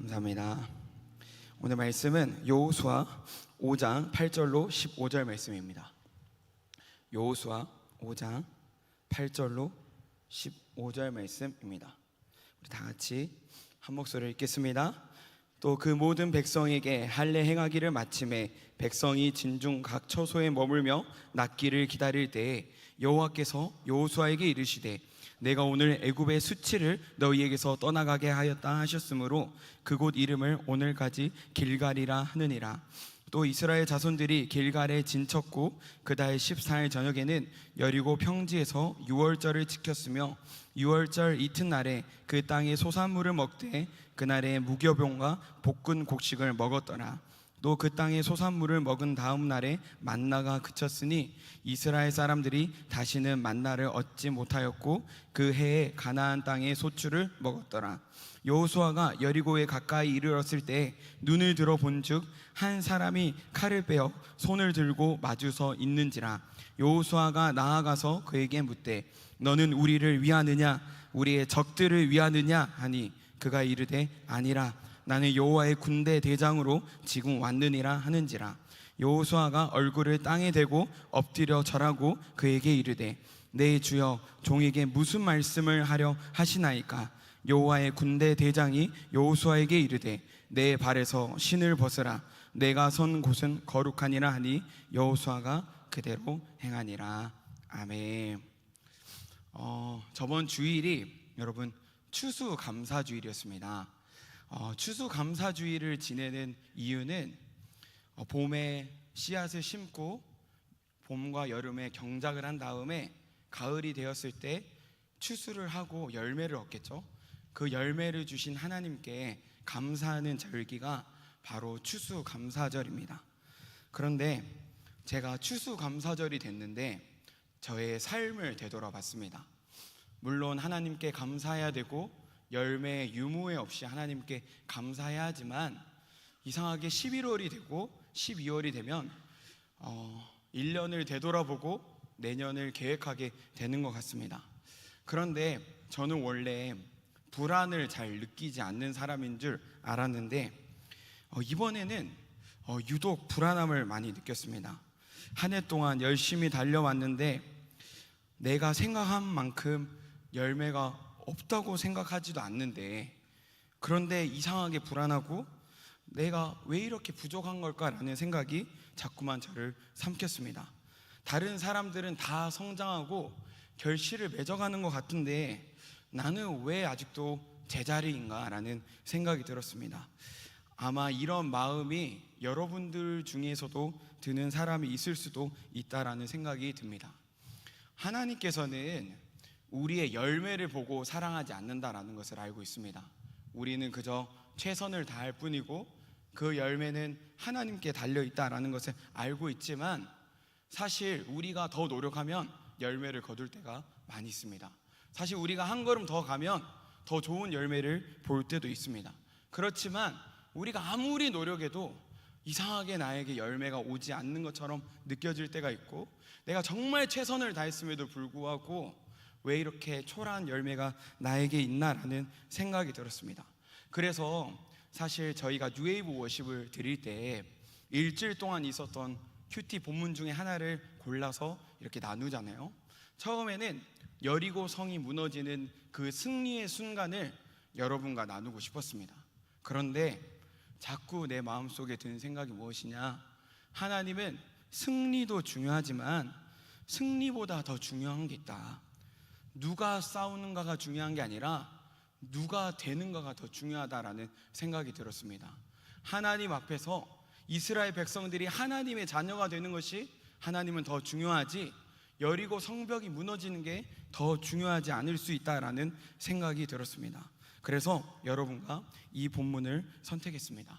감사합니다. 오늘 말씀은 여호수아 5장 8절로 15절 말씀입니다. 여호수아 5장 8절로 15절 말씀입니다. 우리 다 같이 한 목소리를 읽겠습니다. 또 그 모든 백성에게 할례 행하기를 마침에 백성이 진중 각 처소에 머물며 낫기를 기다릴 때에 여호와께서 여호수아에게 이르시되 내가 오늘 애굽의 수치를 너희에게서 떠나가게 하였다 하셨으므로 그곳 이름을 오늘까지 길갈이라 하느니라. 또 이스라엘 자손들이 길갈에 진쳤고 그달 14일 저녁에는 여리고 평지에서 유월절을 지켰으며 유월절 이튿날에 그 땅의 소산물을 먹되 그날에 무교병과 볶은 곡식을 먹었더라. 또 그 땅의 소산물을 먹은 다음 날에 만나가 그쳤으니 이스라엘 사람들이 다시는 만나를 얻지 못하였고 그 해에 가나안 땅의 소출을 먹었더라. 여호수아가 여리고에 가까이 이르렀을 때 눈을 들어 본즉 한 사람이 칼을 빼어 손을 들고 마주서 있는지라. 여호수아가 나아가서 그에게 묻되 너는 우리를 위하느냐 우리의 적들을 위하느냐 하니 그가 이르되 아니라 나는 여호와의 군대 대장으로 지금 왔느니라 하는지라. 여호수아가 얼굴을 땅에 대고 엎드려 절하고 그에게 이르되 내 주여 종에게 무슨 말씀을 하려 하시나이까. 여호와의 군대 대장이 여호수아에게 이르되 내 발에서 신을 벗으라 내가 선 곳은 거룩하니라 하니 여호수아가 그대로 행하니라. 아멘. 저번 주일이 여러분 추수감사주일이었습니다. 추수감사주일을 지내는 이유는 봄에 씨앗을 심고 봄과 여름에 경작을 한 다음에 가을이 되었을 때 추수를 하고 열매를 얻겠죠. 그 열매를 주신 하나님께 감사하는 절기가 바로 추수감사절입니다. 그런데 제가 추수감사절이 됐는데 저의 삶을 되돌아봤습니다. 물론 하나님께 감사해야 되고 열매 유무에 없이 하나님께 감사해야 하지만 이상하게 11월이 되고 12월이 되면 1년을 되돌아보고 내년을 계획하게 되는 것 같습니다. 그런데 저는 원래 불안을 잘 느끼지 않는 사람인 줄 알았는데 이번에는 유독 불안함을 많이 느꼈습니다. 한 해 동안 열심히 달려왔는데 내가 생각한 만큼 열매가 없다고 생각하지도 않는데 그런데 이상하게 불안하고 내가 왜 이렇게 부족한 걸까라는 생각이 자꾸만 저를 삼켰습니다. 다른 사람들은 다 성장하고 결실을 맺어가는 것 같은데 나는 왜 아직도 제자리인가라는 생각이 들었습니다. 아마 이런 마음이 여러분들 중에서도 드는 사람이 있을 수도 있다라는 생각이 듭니다. 하나님께서는 우리의 열매를 보고 사랑하지 않는다라는 것을 알고 있습니다. 우리는 그저 최선을 다할 뿐이고 그 열매는 하나님께 달려있다라는 것을 알고 있지만 사실 우리가 더 노력하면 열매를 거둘 때가 많이 있습니다. 사실 우리가 한 걸음 더 가면 더 좋은 열매를 볼 때도 있습니다. 그렇지만 우리가 아무리 노력해도 이상하게 나에게 열매가 오지 않는 것처럼 느껴질 때가 있고 내가 정말 최선을 다했음에도 불구하고 왜 이렇게 초라한 열매가 나에게 있나라는 생각이 들었습니다. 그래서 사실 저희가 뉴웨이브 워십을 드릴 때 일주일 동안 있었던 큐티 본문 중에 하나를 골라서 이렇게 나누잖아요. 처음에는 여리고 성이 무너지는 그 승리의 순간을 여러분과 나누고 싶었습니다. 그런데 자꾸 내 마음속에 드는 생각이 무엇이냐, 하나님은 승리도 중요하지만 승리보다 더 중요한 게 있다. 누가 싸우는가가 중요한 게 아니라 누가 되는가가 더 중요하다라는 생각이 들었습니다. 하나님 앞에서 이스라엘 백성들이 하나님의 자녀가 되는 것이 하나님은 더 중요하지 여리고 성벽이 무너지는 게 더 중요하지 않을 수 있다라는 생각이 들었습니다. 그래서 여러분과 이 본문을 선택했습니다.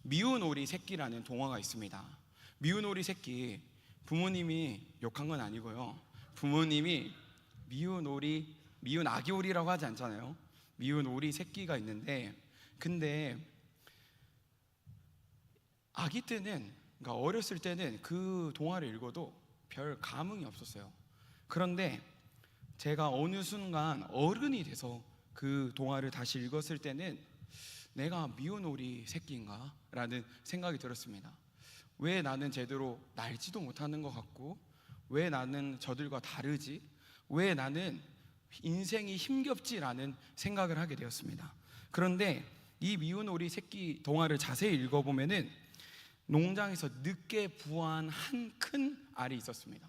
미운 오리 새끼라는 동화가 있습니다. 미운 오리 새끼, 부모님이 욕한 건 아니고요. 부모님이 미운 아기 오리라고 하지 않잖아요. 미운 오리 새끼가 있는데 근데 아기 때는, 그러니까 어렸을 때는 그 동화를 읽어도 별 감흥이 없었어요. 그런데 제가 어느 순간 어른이 돼서 그 동화를 다시 읽었을 때는 내가 미운 오리 새끼인가? 라는 생각이 들었습니다. 왜 나는 제대로 날지도 못하는 것 같고, 왜 나는 저들과 다르지? 왜 나는 인생이 힘겹지라는 생각을 하게 되었습니다. 그런데 이 미운 오리 새끼 동화를 자세히 읽어보면은 농장에서 늦게 부화한 한 큰 알이 있었습니다.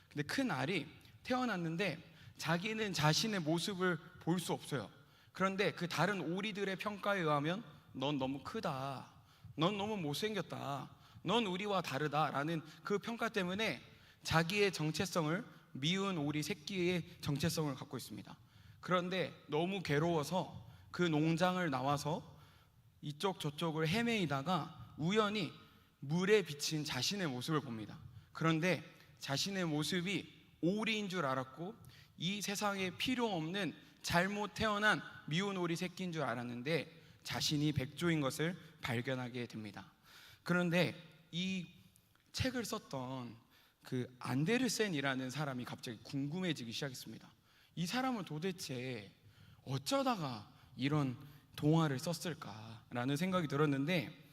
근데 큰 알이 태어났는데 자기는 자신의 모습을 볼 수 없어요. 그런데 그 다른 오리들의 평가에 의하면 넌 너무 크다, 넌 너무 못생겼다, 넌 우리와 다르다라는 그 평가 때문에 자기의 정체성을, 미운 오리 새끼의 정체성을 갖고 있습니다. 그런데 너무 괴로워서 그 농장을 나와서 이쪽 저쪽을 헤매이다가 우연히 물에 비친 자신의 모습을 봅니다. 그런데 자신의 모습이 오리인 줄 알았고, 이 세상에 필요 없는 잘못 태어난 미운 오리 새끼인 줄 알았는데 자신이 백조인 것을 발견하게 됩니다. 그런데 이 책을 썼던 그 안데르센이라는 사람이 갑자기 궁금해지기 시작했습니다. 이 사람은 도대체 어쩌다가 이런 동화를 썼을까라는 생각이 들었는데,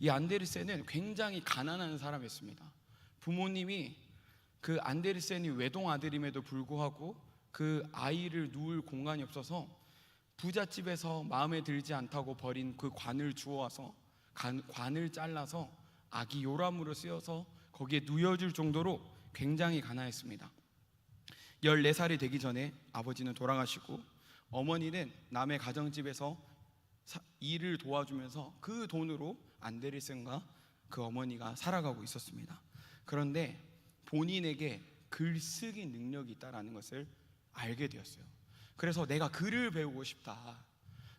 이 안데르센은 굉장히 가난한 사람이었습니다. 부모님이 그 안데르센이 외동 아들임에도 불구하고 그 아이를 누울 공간이 없어서 부잣집에서 마음에 들지 않다고 버린 그 관을 주워와서 관을 잘라서 아기 요람으로 쓰여서 거기에 누워줄 정도로 굉장히 가난했습니다. 14살이 되기 전에 아버지는 돌아가시고 어머니는 남의 가정집에서 일을 도와주면서 그 돈으로 안데르센과 그 어머니가 살아가고 있었습니다. 그런데 본인에게 글쓰기 능력이 있다는 것을 알게 되었어요. 그래서 내가 글을 배우고 싶다,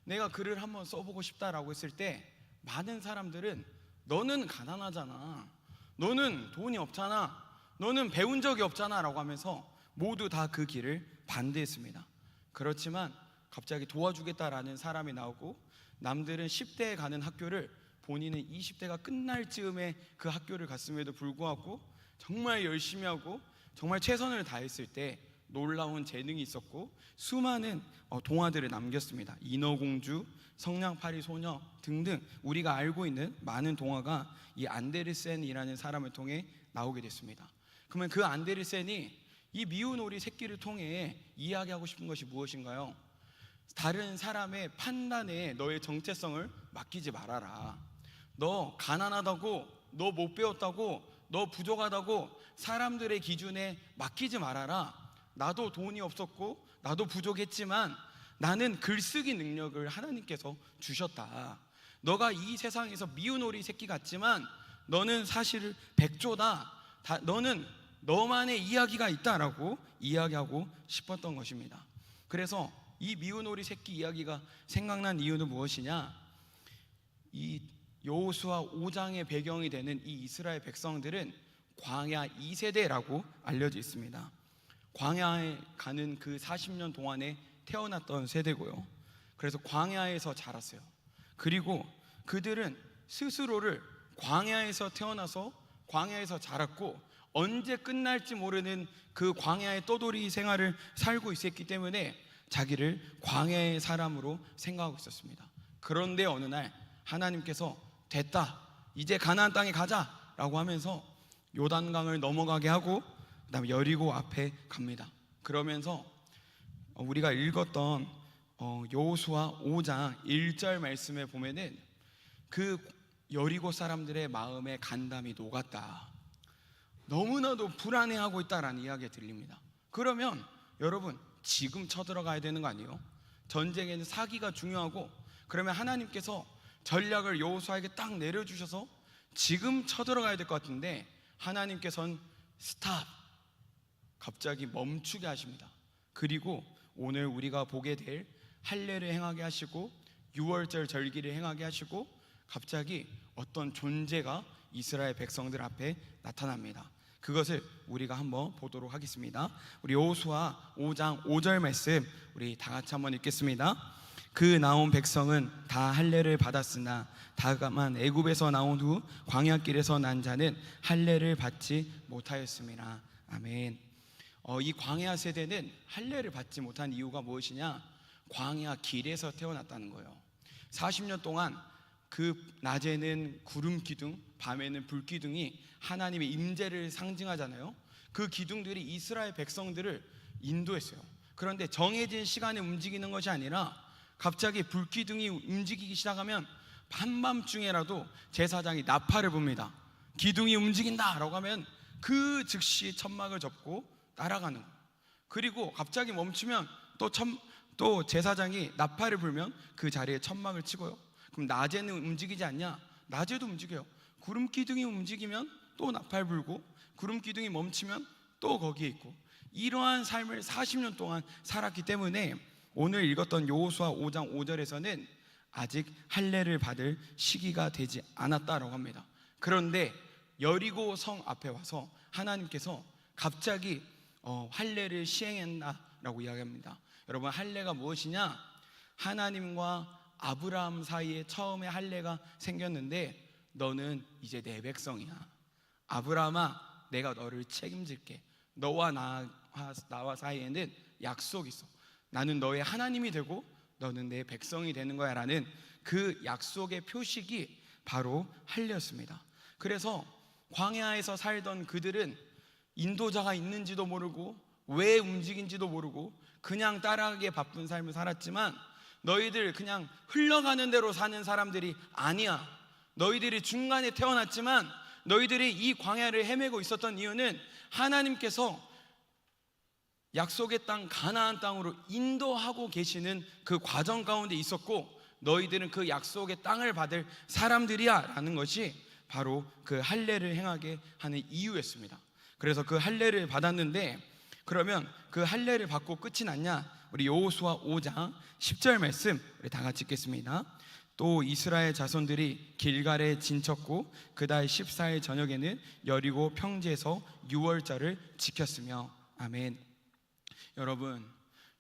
내가 글을 한번 써보고 싶다라고 했을 때 많은 사람들은 너는 가난하잖아, 너는 돈이 없잖아, 너는 배운 적이 없잖아 라고 하면서 모두 다 그 길을 반대했습니다. 그렇지만 갑자기 도와주겠다라는 사람이 나오고, 남들은 10대에 가는 학교를 본인은 20대가 끝날 즈음에 그 학교를 갔음에도 불구하고 정말 열심히 하고 정말 최선을 다했을 때 놀라운 재능이 있었고 수많은 동화들을 남겼습니다. 인어공주, 성냥팔이 소녀 등등 우리가 알고 있는 많은 동화가 이 안데르센이라는 사람을 통해 나오게 됐습니다. 그러면 그 안데르센이 이 미운 오리 새끼를 통해 이야기하고 싶은 것이 무엇인가요? 다른 사람의 판단에 너의 정체성을 맡기지 말아라. 너 가난하다고, 너 못 배웠다고, 너 부족하다고 사람들의 기준에 맡기지 말아라. 나도 돈이 없었고 나도 부족했지만 나는 글쓰기 능력을 하나님께서 주셨다. 너가 이 세상에서 미운 오리 새끼 같지만 너는 사실 백조다. 너는 너만의 이야기가 있다라고 이야기하고 싶었던 것입니다. 그래서 이 미운 오리 새끼 이야기가 생각난 이유는 무엇이냐? 이 여호수아 5장의 배경이 되는 이 이스라엘 백성들은 광야 2세대라고 알려져 있습니다. 광야에 가는 그 40년 동안에 태어났던 세대고요. 그래서 광야에서 자랐어요. 그리고 그들은 스스로를 광야에서 태어나서 광야에서 자랐고 언제 끝날지 모르는 그 광야의 떠돌이 생활을 살고 있었기 때문에 자기를 광야의 사람으로 생각하고 있었습니다. 그런데 어느 날 하나님께서 됐다, 이제 가나안 땅에 가자 라고 하면서 요단강을 넘어가게 하고 그 다음에 여리고 앞에 갑니다. 그러면서 우리가 읽었던 여호수아 5장 1절 말씀에 보면은 그 여리고 사람들의 마음에 간담이 녹았다, 너무나도 불안해하고 있다라는 이야기가 들립니다. 그러면 여러분 지금 쳐들어가야 되는 거 아니에요? 전쟁에는 사기가 중요하고, 그러면 하나님께서 전략을 여호수아에게 딱 내려주셔서 지금 쳐들어가야 될 것 같은데 하나님께서는 스탑, 갑자기 멈추게 하십니다. 그리고 오늘 우리가 보게 될 할례를 행하게 하시고 6월절 절기를 행하게 하시고 갑자기 어떤 존재가 이스라엘 백성들 앞에 나타납니다. 그것을 우리가 한번 보도록 하겠습니다. 우리 여호수아 5장 5절 말씀 우리 다 같이 한번 읽겠습니다. 그 나온 백성은 다 할례를 받았으나 다만 애굽에서 나온 후 광야길에서 난 자는 할례를 받지 못하였습니다. 아멘. 이 광야 세대는 할례를 받지 못한 이유가 무엇이냐? 광야 길에서 태어났다는 거예요. 40년 동안 그 낮에는 구름 기둥, 밤에는 불 기둥이 하나님의 임재를 상징하잖아요. 그 기둥들이 이스라엘 백성들을 인도했어요. 그런데 정해진 시간에 움직이는 것이 아니라 갑자기 불 기둥이 움직이기 시작하면 한밤중에라도 제사장이 나팔을 붑니다. 기둥이 움직인다라고 하면 그 즉시 천막을 접고 따라가는 거예요. 그리고 갑자기 멈추면 또 제사장이 나팔을 불면 그 자리에 천막을 치고요. 그럼 낮에는 움직이지 않냐? 낮에도 움직여요. 구름 기둥이 움직이면 또 나팔 불고, 구름 기둥이 멈추면 또 거기에 있고, 이러한 삶을 40년 동안 살았기 때문에 오늘 읽었던 여호수아 5장 5절에서는 아직 할례를 받을 시기가 되지 않았다라고 합니다. 그런데 여리고 성 앞에 와서 하나님께서 갑자기 할례를 시행했다라고 이야기합니다. 여러분, 할례가 무엇이냐? 하나님과 아브라함 사이에 처음에 할례가 생겼는데, 너는 이제 내 백성이야. 아브라함아, 내가 너를 책임질게. 너와 나와 사이에는 약속이 있어. 나는 너의 하나님이 되고 너는 내 백성이 되는 거야 라는 그 약속의 표식이 바로 할례였습니다. 그래서 광야에서 살던 그들은 인도자가 있는지도 모르고 왜 움직인지도 모르고 그냥 따라가기에 바쁜 삶을 살았지만, 너희들 그냥 흘러가는 대로 사는 사람들이 아니야. 너희들이 중간에 태어났지만 너희들이 이 광야를 헤매고 있었던 이유는 하나님께서 약속의 땅 가나안 땅으로 인도하고 계시는 그 과정 가운데 있었고, 너희들은 그 약속의 땅을 받을 사람들이야 라는 것이 바로 그 할례를 행하게 하는 이유였습니다. 그래서 그 할례를 받았는데, 그러면 그 할례를 받고 끝이 났냐? 우리 여호수아 5장 10절 말씀 우리 다 같이 읽겠습니다. 또 이스라엘 자손들이 길갈에 진쳤고 그달 14일 저녁에는 여리고 평지에서 유월절을 지켰으며. 아멘. 여러분,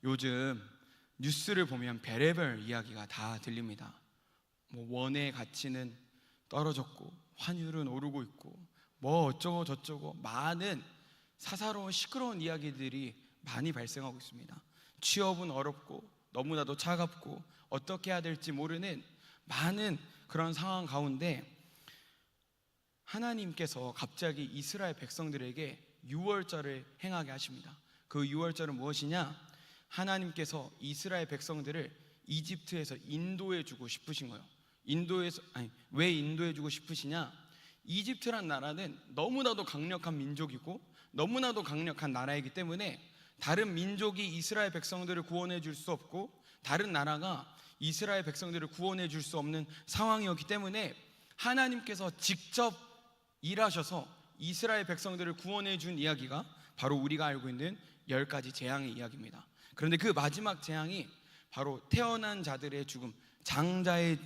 요즘 뉴스를 보면 별의별 이야기가 다 들립니다. 원의 가치는 떨어졌고 환율은 오르고 있고 어쩌고 저쩌고 많은 사사로운 시끄러운 이야기들이 많이 발생하고 있습니다. 취업은 어렵고 너무나도 차갑고 어떻게 해야 될지 모르는 많은 그런 상황 가운데 하나님께서 갑자기 이스라엘 백성들에게 유월절을 행하게 하십니다. 그 유월절은 무엇이냐? 하나님께서 이스라엘 백성들을 이집트에서 인도해 주고 싶으신 거예요. 왜 인도해 주고 싶으시냐? 이집트란 나라는 너무나도 강력한 민족이고 너무나도 강력한 나라이기 때문에 다른 민족이 이스라엘 백성들을 구원해 줄 수 없고 다른 나라가 이스라엘 백성들을 구원해 줄 수 없는 상황이었기 때문에 하나님께서 직접 일하셔서 이스라엘 백성들을 구원해 준 이야기가 바로 우리가 알고 있는 10가지 재앙의 이야기입니다. 그런데 그 마지막 재앙이 바로 태어난 자들의 죽음, 장자의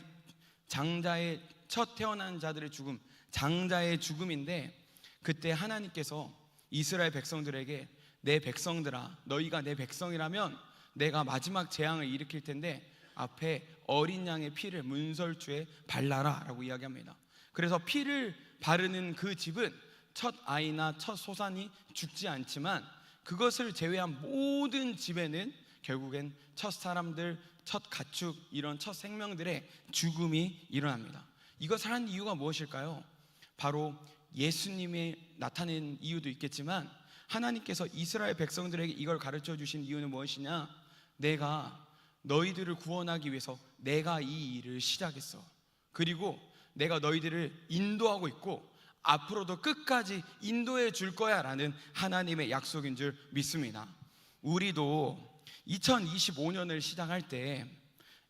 첫 태어난 자들의 죽음, 장자의 죽음인데, 그때 하나님께서 이스라엘 백성들에게 내 백성들아, 너희가 내 백성이라면 내가 마지막 재앙을 일으킬 텐데 앞에 어린 양의 피를 문설주에 발라라 라고 이야기합니다. 그래서 피를 바르는 그 집은 첫 아이나 첫 소산이 죽지 않지만 그것을 제외한 모든 집에는 결국엔 첫 사람들, 첫 가축, 이런 첫 생명들의 죽음이 일어납니다. 이것을 한 이유가 무엇일까요? 바로 예수님이 나타낸 이유도 있겠지만 하나님께서 이스라엘 백성들에게 이걸 가르쳐 주신 이유는 무엇이냐? 내가 너희들을 구원하기 위해서 내가 이 일을 시작했어. 그리고 내가 너희들을 인도하고 있고 앞으로도 끝까지 인도해 줄 거야 라는 하나님의 약속인 줄 믿습니다. 우리도 2025년을 시작할 때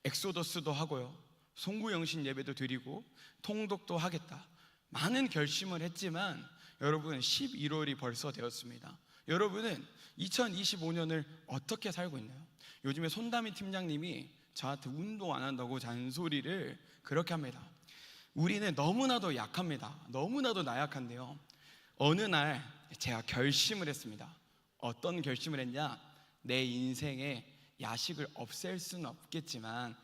엑소더스도 하고요, 송구영신 예배도 드리고 통독도 하겠다, 많은 결심을 했지만 여러분 11월이 벌써 되었습니다. 여러분은 2025년을 어떻게 살고 있나요? 요즘에 손담희 팀장님이 저한테 운동 안 한다고 잔소리를 그렇게 합니다. 우리는 너무나도 약합니다. 너무나도 나약한데요, 어느 날 제가 결심을 했습니다. 어떤 결심을 했냐? 내 인생에 야식을 없앨 수는 없겠지만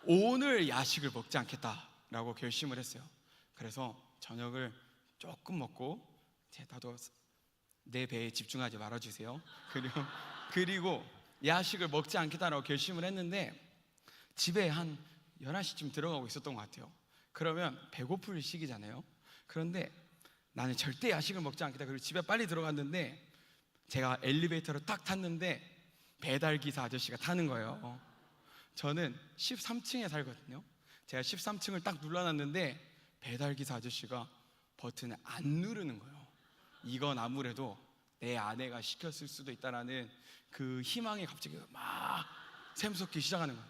오늘 야식을 먹지 않겠다라고 결심을 했어요. 그래서 저녁을 조금 먹고, 나도 내 배에 집중하지 말아주세요. 그리고 야식을 먹지 않겠다라고 결심을 했는데 집에 한 11시쯤 들어가고 있었던 것 같아요. 그러면 배고플 시기잖아요. 그런데 나는 절대 야식을 먹지 않겠다. 그리고 집에 빨리 들어갔는데 제가 엘리베이터를 딱 탔는데 배달기사 아저씨가 타는 거예요. 저는 13층에 살거든요. 제가 13층을 딱 눌러놨는데 배달기사 아저씨가 버튼을 안 누르는 거예요. 이건 아무래도 내 아내가 시켰을 수도 있다라는 그 희망이 갑자기 막 샘솟기 시작하는 거예요.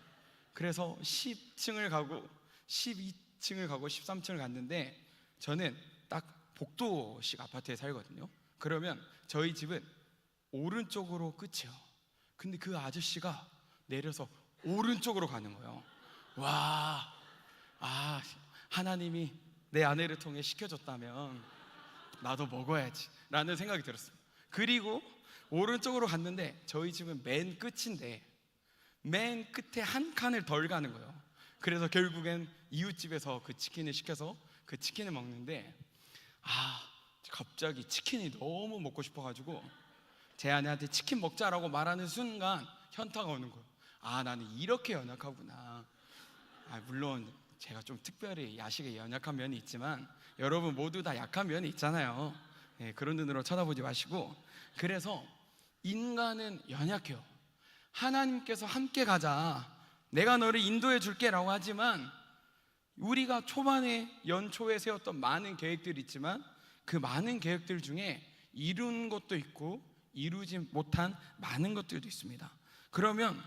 그래서 10층을 가고 12층을 가고 13층을 갔는데 저는 딱 복도식 아파트에 살거든요. 그러면 저희 집은 오른쪽으로 끝이에요. 근데 그 아저씨가 내려서 오른쪽으로 가는 거예요. 와, 하나님이 내 아내를 통해 시켜줬다면 나도 먹어야지 라는 생각이 들었어요. 그리고 오른쪽으로 갔는데 저희 집은 맨 끝인데 맨 끝에 한 칸을 덜 가는 거예요. 그래서 결국엔 이웃집에서 그 치킨을 시켜서 그 치킨을 먹는데 갑자기 치킨이 너무 먹고 싶어가지고 제 아내한테 치킨 먹자라고 말하는 순간 현타가 오는 거예요. 나는 이렇게 연약하구나. 물론 제가 좀 특별히 야식에 연약한 면이 있지만 여러분 모두 다 약한 면이 있잖아요. 그런 눈으로 쳐다보지 마시고, 그래서 인간은 연약해요. 하나님께서 함께 가자, 내가 너를 인도해 줄게 라고 하지만 우리가 초반에 연초에 세웠던 많은 계획들이 있지만 그 많은 계획들 중에 이룬 것도 있고 이루지 못한 많은 것들도 있습니다. 그러면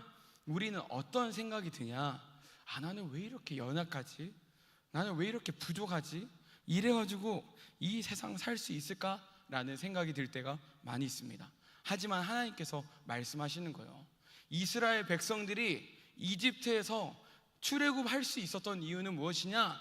우리는 어떤 생각이 드냐? 나는 왜 이렇게 연약하지? 나는 왜 이렇게 부족하지? 이래가지고 이 세상 살 수 있을까라는 생각이 들 때가 많이 있습니다. 하지만 하나님께서 말씀하시는 거예요. 이스라엘 백성들이 이집트에서 출애굽할 수 있었던 이유는 무엇이냐?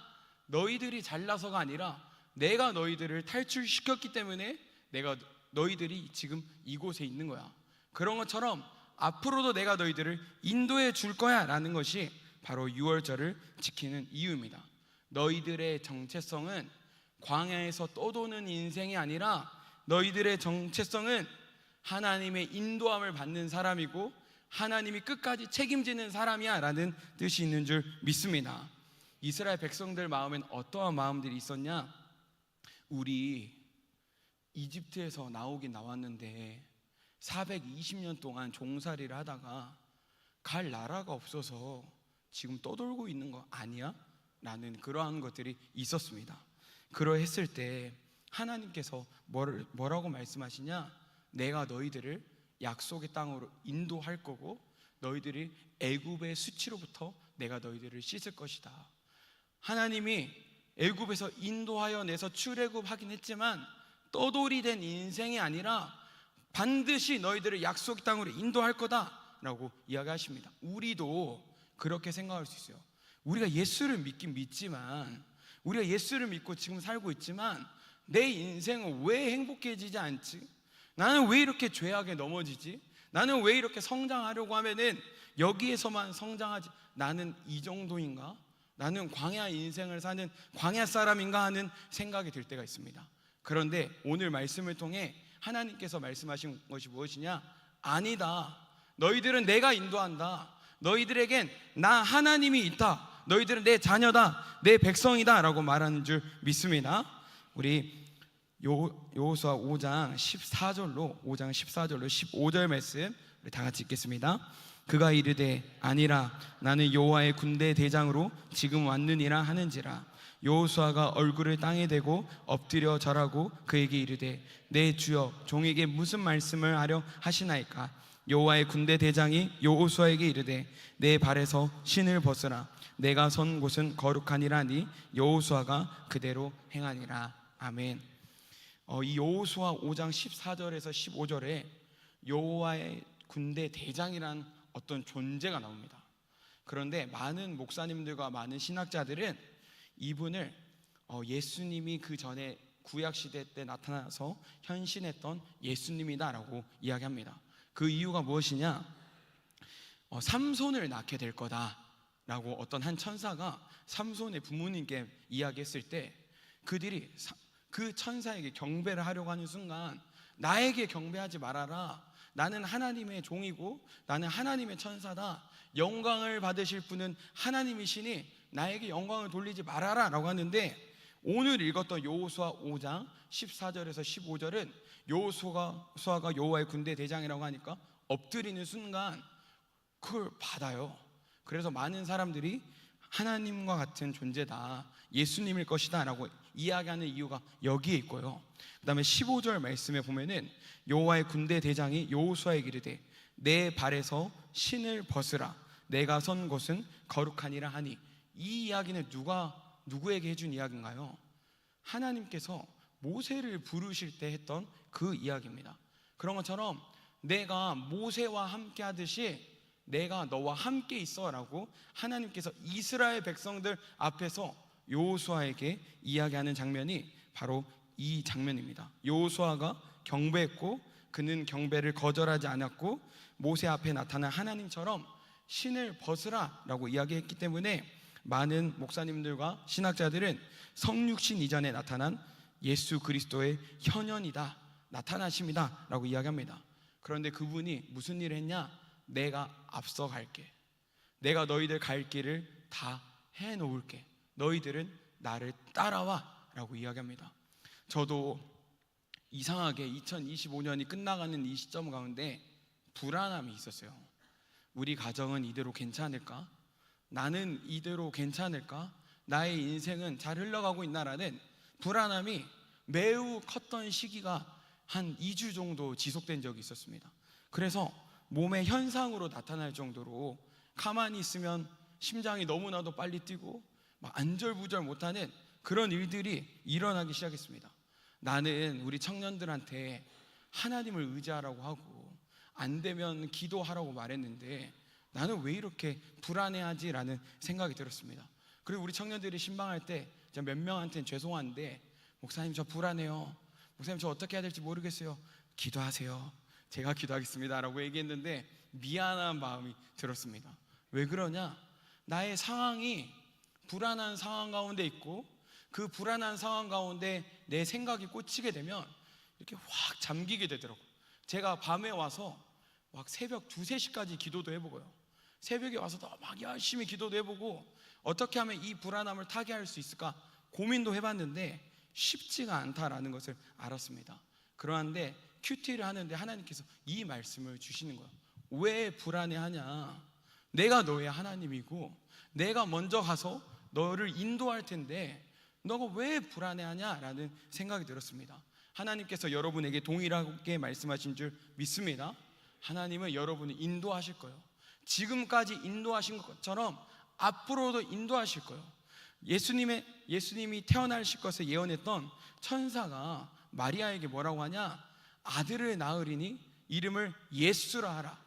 너희들이 잘나서가 아니라 내가 너희들을 탈출시켰기 때문에 내가 너희들이 지금 이곳에 있는 거야. 그런 것처럼 앞으로도 내가 너희들을 인도해 줄 거야 라는 것이 바로 유월절을 지키는 이유입니다. 너희들의 정체성은 광야에서 떠도는 인생이 아니라 너희들의 정체성은 하나님의 인도함을 받는 사람이고 하나님이 끝까지 책임지는 사람이야 라는 뜻이 있는 줄 믿습니다. 이스라엘 백성들 마음엔 어떠한 마음들이 있었냐? 우리 이집트에서 나오긴 나왔는데 420년 동안 종살이를 하다가 갈 나라가 없어서 지금 떠돌고 있는 거 아니야? 라는 그러한 것들이 있었습니다. 그러했을 때 하나님께서 뭐라고 말씀하시냐? 내가 너희들을 약속의 땅으로 인도할 거고 너희들이 애굽의 수치로부터 내가 너희들을 씻을 것이다. 하나님이 애굽에서 인도하여 내서 출애굽하긴 했지만 떠돌이 된 인생이 아니라 반드시 너희들을 약속의 땅으로 인도할 거다라고 이야기하십니다. 우리도 그렇게 생각할 수 있어요. 우리가 예수를 믿긴 믿지만, 우리가 예수를 믿고 지금 살고 있지만 내 인생은 왜 행복해지지 않지? 나는 왜 이렇게 죄악에 넘어지지? 나는 왜 이렇게 성장하려고 하면은 여기에서만 성장하지? 나는 이 정도인가? 나는 광야 인생을 사는 광야 사람인가 하는 생각이 들 때가 있습니다. 그런데 오늘 말씀을 통해 하나님께서 말씀하신 것이 무엇이냐? 아니다. 너희들은 내가 인도한다. 너희들에겐 나 하나님이 있다. 너희들은 내 자녀다, 내 백성이다 라고 말하는 줄 믿습니다. 우리 여호수아 5장 14절로 15절 말씀 우리 다 같이 읽겠습니다. 그가 이르되 아니라 나는 여호와의 군대 대장으로 지금 왔느니라 하는지라. 여호수아가 얼굴을 땅에 대고 엎드려 절하고 그에게 이르되 내 주여 종에게 무슨 말씀을 하려 하시나이까? 여호와의 군대 대장이 여호수아에게 이르되 내 발에서 신을 벗으라. 내가 선 곳은 거룩하니라니 여호수아가 그대로 행하니라. 아멘. 이 여호수아 5장 14절에서 15절에 여호와의 군대 대장이란 어떤 존재가 나옵니다. 그런데 많은 목사님들과 많은 신학자들은 이분을 예수님이 그 전에 구약시대 때 나타나서 현신했던 예수님이다라고 이야기합니다. 그 이유가 무엇이냐? 삼손을 낳게 될 거다라고 어떤 한 천사가 삼손의 부모님께 이야기했을 때 그들이 그 천사에게 경배를 하려고 하는 순간 나에게 경배하지 말아라, 나는 하나님의 종이고 나는 하나님의 천사다. 영광을 받으실 분은 하나님이시니 나에게 영광을 돌리지 말아라 라고 하는데, 오늘 읽었던 여호수아 5장 14절에서 15절은 여호수아가 여호와의 군대 대장이라고 하니까 엎드리는 순간 그걸 받아요. 그래서 많은 사람들이 하나님과 같은 존재다, 예수님일 것이다 라고 이야기하는 이유가 여기에 있고요. 그 다음에 15절 말씀에 보면은 여호와의 군대 대장이 여호수아에게 이르되 내 발에서 신을 벗으라, 내가 선 곳은 거룩하니라 하니, 이 이야기는 누구에게 해준 이야기인가요? 하나님께서 모세를 부르실 때 했던 그 이야기입니다. 그런 것처럼 내가 모세와 함께 하듯이 내가 너와 함께 있어 라고 하나님께서 이스라엘 백성들 앞에서 여호수아에게 이야기하는 장면이 바로 이 장면입니다. 여호수아가 경배했고 그는 경배를 거절하지 않았고 모세 앞에 나타난 하나님처럼 신을 벗으라 라고 이야기했기 때문에 많은 목사님들과 신학자들은 성육신 이전에 나타난 예수 그리스도의 현현이다, 나타나심이다 라고 이야기합니다. 그런데 그분이 무슨 일을 했냐? 내가 앞서 갈게, 내가 너희들 갈 길을 다 해놓을게, 너희들은 나를 따라와 라고 이야기합니다. 저도 이상하게 2025년이 끝나가는 이 시점 가운데 불안함이 있었어요. 우리 가정은 이대로 괜찮을까? 나는 이대로 괜찮을까? 나의 인생은 잘 흘러가고 있나라는 불안함이 매우 컸던 시기가 한 2주 정도 지속된 적이 있었습니다. 그래서 몸의 현상으로 나타날 정도로 가만히 있으면 심장이 너무나도 빨리 뛰고 막 안절부절 못하는 그런 일들이 일어나기 시작했습니다. 나는 우리 청년들한테 하나님을 의지하라고 하고 안 되면 기도하라고 말했는데 나는 왜 이렇게 불안해하지라는 생각이 들었습니다. 그리고 우리 청년들이 신방할 때 몇 명한테는 죄송한데, 목사님 저 불안해요, 목사님 저 어떻게 해야 될지 모르겠어요, 기도하세요, 제가 기도하겠습니다 라고 얘기했는데 미안한 마음이 들었습니다. 왜 그러냐? 나의 상황이 불안한 상황 가운데 있고 그 불안한 상황 가운데 내 생각이 꽂히게 되면 이렇게 확 잠기게 되더라고요. 제가 밤에 와서 막 새벽 2, 3시까지 기도도 해보고요, 새벽에 와서도 막 열심히 기도도 해보고 어떻게 하면 이 불안함을 타개할 수 있을까 고민도 해봤는데 쉽지가 않다라는 것을 알았습니다. 그러한데 큐티를 하는데 하나님께서 이 말씀을 주시는 거예요. 왜 불안해하냐? 내가 너의 하나님이고 내가 먼저 가서 너를 인도할 텐데 너가 왜 불안해하냐라는 생각이 들었습니다. 하나님께서 여러분에게 동일하게 말씀하신 줄 믿습니다. 하나님은 여러분을 인도하실 거예요. 지금까지 인도하신 것처럼 앞으로도 인도하실 거예요. 예수님이 태어나실 것을 예언했던 천사가 마리아에게 뭐라고 하냐? 아들을 낳으리니 이름을 예수라 하라,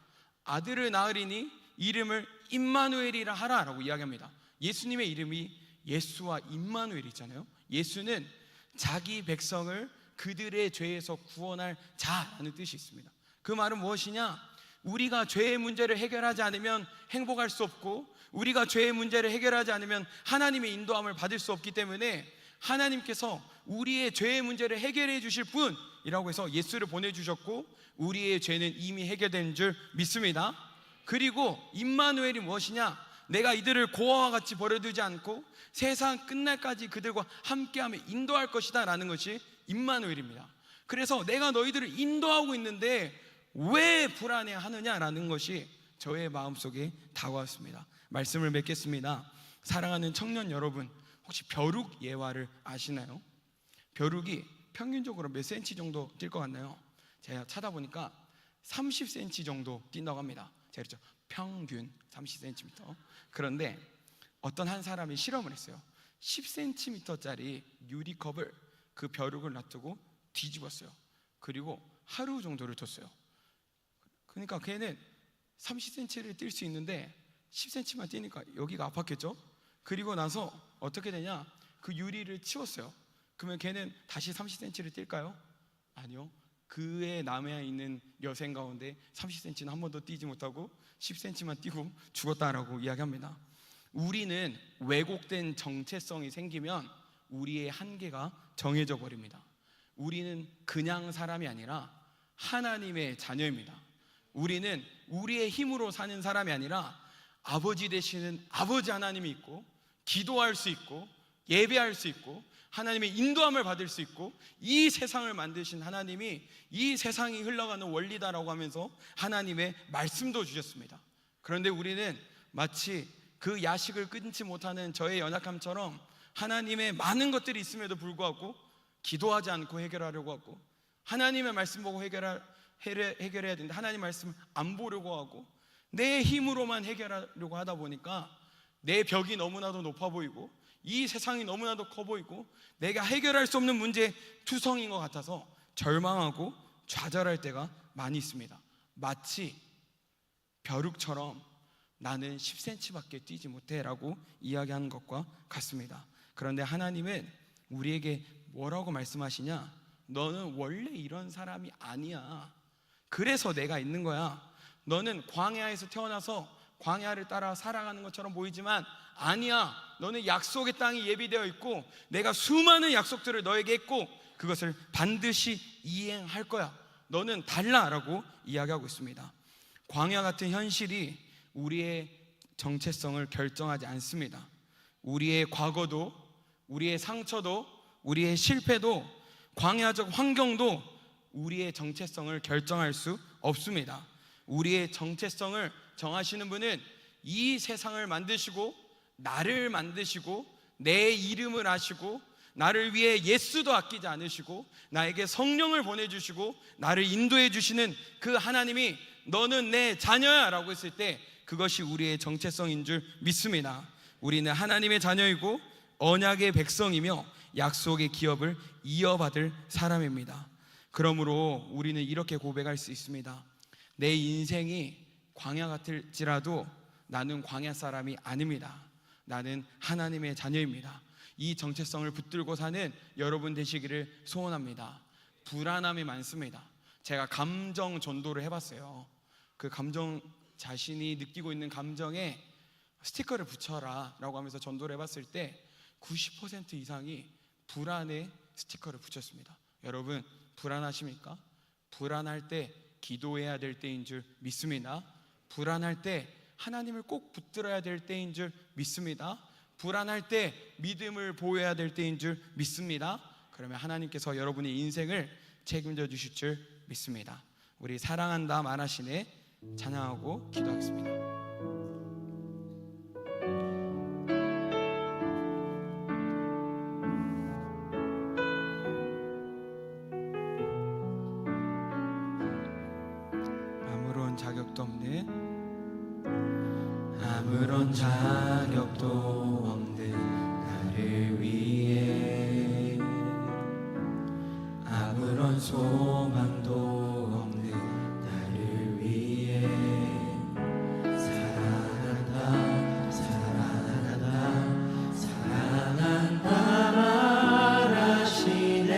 아들을 낳으리니 이름을 임마누엘이라 하라 라고 이야기합니다. 예수님의 이름이 예수와 임마누엘이잖아요. 예수는 자기 백성을 그들의 죄에서 구원할 자라는 뜻이 있습니다. 그 말은 무엇이냐? 우리가 죄의 문제를 해결하지 않으면 행복할 수 없고 우리가 죄의 문제를 해결하지 않으면 하나님의 인도함을 받을 수 없기 때문에 하나님께서 우리의 죄의 문제를 해결해 주실 분이라고 해서 예수를 보내주셨고 우리의 죄는 이미 해결된 줄 믿습니다. 그리고 임마누엘이 무엇이냐? 내가 이들을 고아와 같이 버려두지 않고 세상 끝날까지 그들과 함께하며 인도할 것이다 라는 것이 임마누엘입니다. 그래서 내가 너희들을 인도하고 있는데 왜 불안해하느냐라는 것이 저의 마음속에 다가왔습니다. 말씀을 맺겠습니다. 사랑하는 청년 여러분, 혹시 벼룩 예화를 아시나요? 벼룩이 평균적으로 몇 센치 정도 뛸 것 같나요? 제가 찾아보니까 30cm 정도 뛴다고 합니다. 제가 그랬죠, 평균 30cm. 그런데 어떤 한 사람이 실험을 했어요. 10cm짜리 유리컵을 그 벼룩을 놔두고 뒤집었어요. 그리고 하루 정도를 뒀어요. 그러니까 걔는 30cm를 뛸 수 있는데 10cm만 뛰니까 여기가 아팠겠죠? 그리고 나서 어떻게 되냐? 그 유리를 치웠어요. 그러면 걔는 다시 30cm를 뛸까요? 아니요. 그의 남아 있는 여생 가운데 30cm는 한 번도 뛰지 못하고 10cm만 뛰고 죽었다라고 이야기합니다. 우리는 왜곡된 정체성이 생기면 우리의 한계가 정해져 버립니다. 우리는 그냥 사람이 아니라 하나님의 자녀입니다. 우리는 우리의 힘으로 사는 사람이 아니라 아버지 되시는 아버지 하나님이 있고, 기도할 수 있고, 예배할 수 있고, 하나님의 인도함을 받을 수 있고, 이 세상을 만드신 하나님이 이 세상이 흘러가는 원리다라고 하면서 하나님의 말씀도 주셨습니다. 그런데 우리는 마치 그 야식을 끊지 못하는 저의 연약함처럼 하나님의 많은 것들이 있음에도 불구하고 기도하지 않고 해결하려고 하고, 하나님의 말씀 보고 해결해야 되는데 하나님 말씀 안 보려고 하고, 내 힘으로만 해결하려고 하다 보니까 내 벽이 너무나도 높아 보이고 이 세상이 너무나도 커 보이고 내가 해결할 수 없는 문제의 투성인 것 같아서 절망하고 좌절할 때가 많이 있습니다. 마치 벼룩처럼 나는 10cm밖에 뛰지 못해 라고 이야기하는 것과 같습니다. 그런데 하나님은 우리에게 뭐라고 말씀하시냐? 너는 원래 이런 사람이 아니야. 그래서 내가 있는 거야. 너는 광야에서 태어나서 광야를 따라 살아가는 것처럼 보이지만 아니야. 너는 약속의 땅이 예비되어 있고 내가 수많은 약속들을 너에게 했고 그것을 반드시 이행할 거야. 너는 달라라고 이야기하고 있습니다. 광야 같은 현실이 우리의 정체성을 결정하지 않습니다. 우리의 과거도, 우리의 상처도, 우리의 실패도, 광야적 환경도 우리의 정체성을 결정할 수 없습니다. 우리의 정체성을 정하시는 분은 이 세상을 만드시고 나를 만드시고 내 이름을 아시고 나를 위해 예수도 아끼지 않으시고 나에게 성령을 보내주시고 나를 인도해 주시는 그 하나님이 너는 내 자녀야 라고 했을 때 그것이 우리의 정체성인 줄 믿습니다. 우리는 하나님의 자녀이고 언약의 백성이며 약속의 기업을 이어받을 사람입니다. 그러므로 우리는 이렇게 고백할 수 있습니다. 내 인생이 광야 같을지라도 나는 광야 사람이 아닙니다. 나는 하나님의 자녀입니다. 이 정체성을 붙들고 사는 여러분 되시기를 소원합니다. 불안함이 많습니다. 제가 감정 전도를 해봤어요. 그 감정, 자신이 느끼고 있는 감정에 스티커를 붙여라 라고 하면서 전도를 해봤을 때 90% 이상이 불안에 스티커를 붙였습니다. 여러분 불안하십니까? 불안할 때 기도해야 될 때인 줄 믿습니다. 불안할 때 하나님을 꼭 붙들어야 될 때인 줄 믿습니다. 불안할 때 믿음을 보여야 될 때인 줄 믿습니다. 그러면 하나님께서 여러분의 인생을 책임져 주실 줄 믿습니다. 우리 사랑한다 말하시네 찬양하고 기도하겠습니다. 아무런 자격도 없는 나를 위해 아무런 소망도 없는 나를 위해 사랑한다 사랑한다 사랑한다 말하시네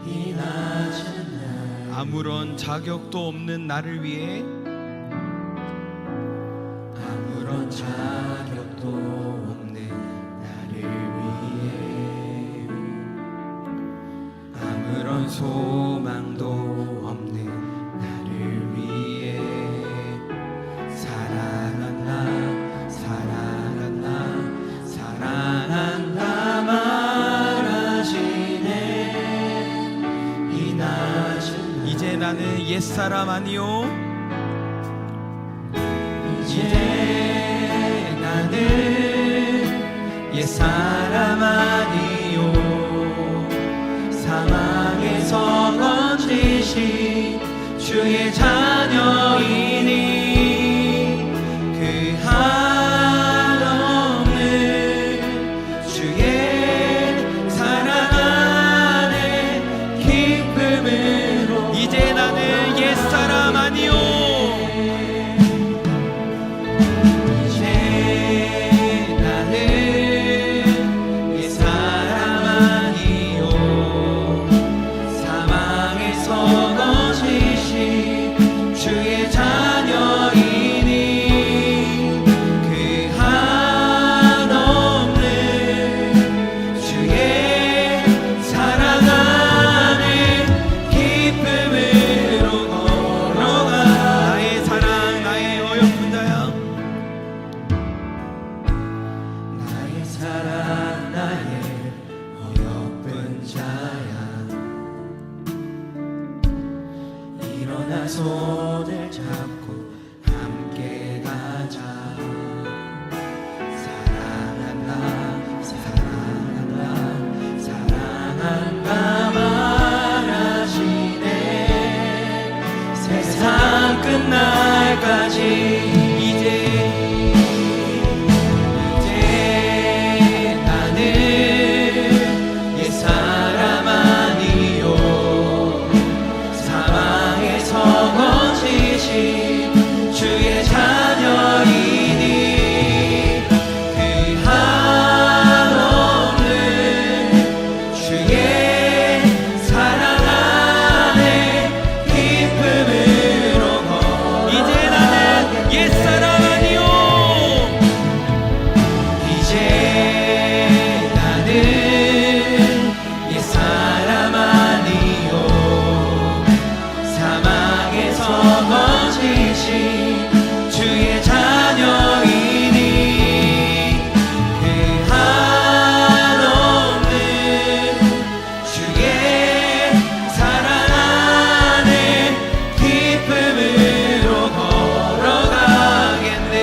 이 낮은 날 아무런 자격도 없는 나를 위해 아무런 자격도 없는 나를 위해 아무런 소망도 없는 나를 위해 사랑한다 사랑한다 사랑한다 말하시네 이 낮은 이제 나는 옛사람 아니요 이제 나는 옛사람 아니요 사망에서 건지신 주의 자녀이니 그 한없는 주의 사랑 안에 기쁨으로 이제 나는 옛사람 아니요 주의 자 사랑 나의 어여쁜 자야. 일어나 손을 잡고 함께 가자. 사랑한다 사랑한다 사랑한다 말하시네. 세상 끝날까지 이제 나는 옛사람 아니요. 사망에서 건지신 주의 자녀이니 그 한없는 주의 사랑 안에 기쁨으로 이제 나는 옛사람 아니요. 이제 나는 옛사람 아니요. 사망에서 건지신 주의 자녀이니 그 한없는 주의 사랑 안에 기쁨으로 걸어가겠네.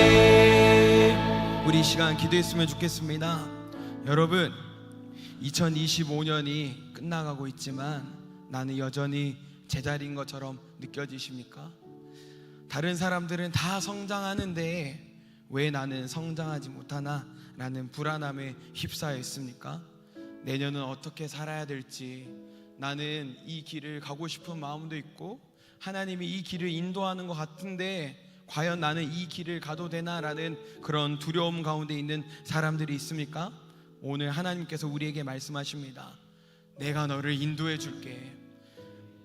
우리 이 시간 기도했으면 좋겠습니다. 여러분, 2025년이 끝나가고 있지만 나는 여전히 제자리인 것처럼 느껴지십니까? 다른 사람들은 다 성장하는데 왜 나는 성장하지 못하나? 라는 불안함에 휩싸여 있습니까? 내년은 어떻게 살아야 될지, 나는 이 길을 가고 싶은 마음도 있고 하나님이 이 길을 인도하는 것 같은데 과연 나는 이 길을 가도 되나라는 그런 두려움 가운데 있는 사람들이 있습니까? 오늘 하나님께서 우리에게 말씀하십니다. 내가 너를 인도해 줄게.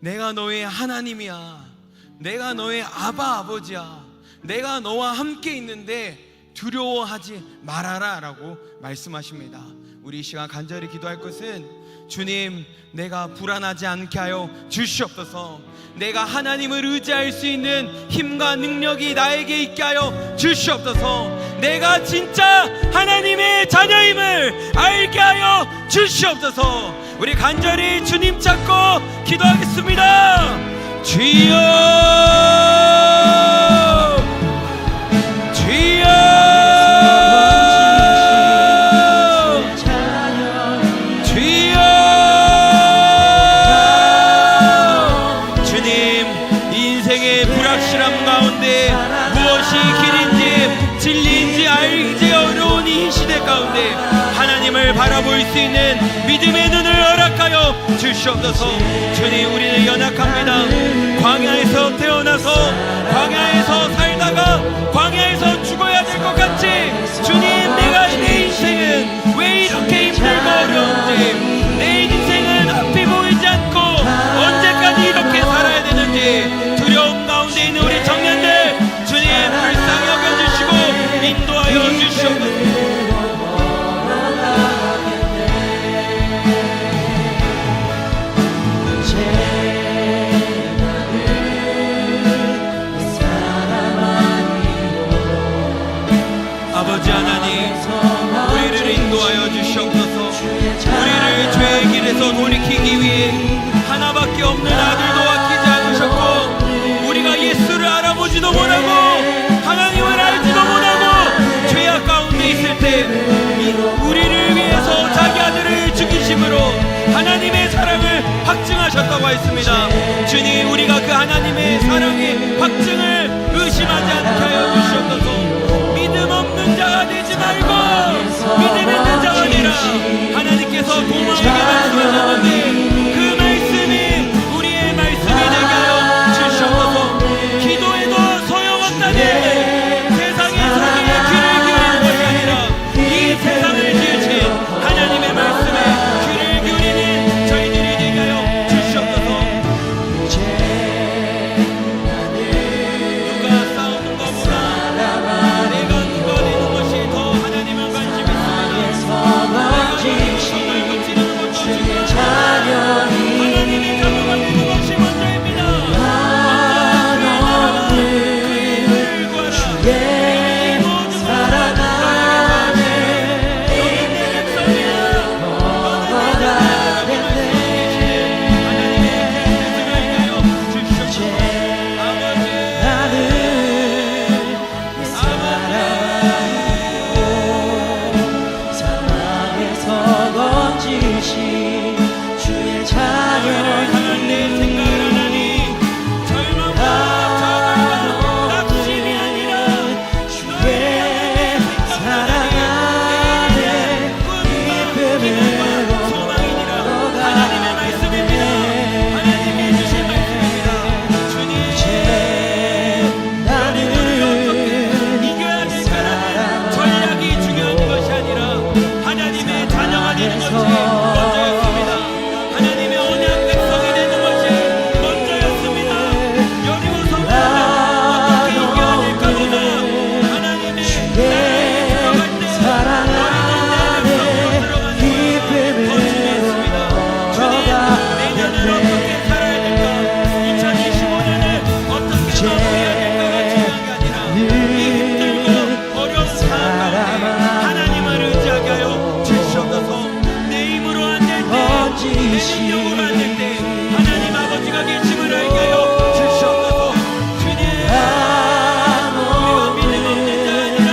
내가 너의 하나님이야. 내가 너의 아버지야. 내가 너와 함께 있는데 두려워하지 말아라 라고 말씀하십니다. 우리 이 시간 간절히 기도할 것은, 주님, 내가 불안하지 않게 하여 주시옵소서. 내가 하나님을 의지할 수 있는 힘과 능력이 나에게 있게 하여 주시옵소서. 내가 진짜 하나님의 자녀임을 알게 하여 주시옵소서. 우리 간절히 주님 찾고 기도하겠습니다. 주여, 주여, 주여. 주님, 인생의 불확실함 가운데 무엇이 길인지 진리인지 알기 어려운 이 시대 가운데 하나님을 바라볼 수 있는 믿음의 눈을 허락하여 주시옵소서. 주님, 우리는 연약합니다. 광야에서 태어나서 광야에서 살다가 광야에서 죽어야 될 것 같지? 주님, 내 인생은 왜 이렇게 힘들고 어려운지, 내 인생은 앞이 보이지 않고 언제까지 이렇게 살아야 되는지 두려움 가운데 있는 우리 청년들, 주님 불쌍히 여겨주시고 인도하여 주시옵소서. 아버지 하나님, 우리를 인도하여 주시옵소서. 우리를 죄의 길에서 돌이키기 위해 하나밖에 없는 아들도 아끼지 않으셨고, 우리가 예수를 알아보지도 못하고 하나님을 알지도 못하고 죄악 가운데 있을 때 우리를 위해서 자기 아들을 죽이심으로 하나님의 사랑을 확증하셨다고 했습니다. 주님, 우리가 그 하나님의 사랑의 확증을 의심하지 않게 하여 주시옵소서. 믿음 없는 자가 되지 말고 믿음 있는 자가 되라. 하나님께서 도마에게 말씀하셨는데 그 말씀이 우리의 말씀이 되게 하여 주시옵소서. 기도해도 소용없다니 세상이 자기의 귀를 기울이는 것이 아니라 이 세상을 지으신 하나님의 말씀에 귀를 기울이는 저희들이 되게 하여 주시옵소서. 누가 싸우는 것보다 내가 누가 되는 것이 더 하나님은 관심이 있습니다. 내가 손을 걷지는 것 능력으로 안 될 때 하나님 아버지가 계심을 알게 하여 주시옵소서. 주님, 우리가 믿음 없는 자 아니라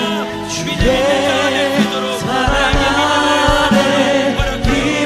믿음 있는 자가 될 수 있도록 나에게 믿음을 허락해 주시옵소서.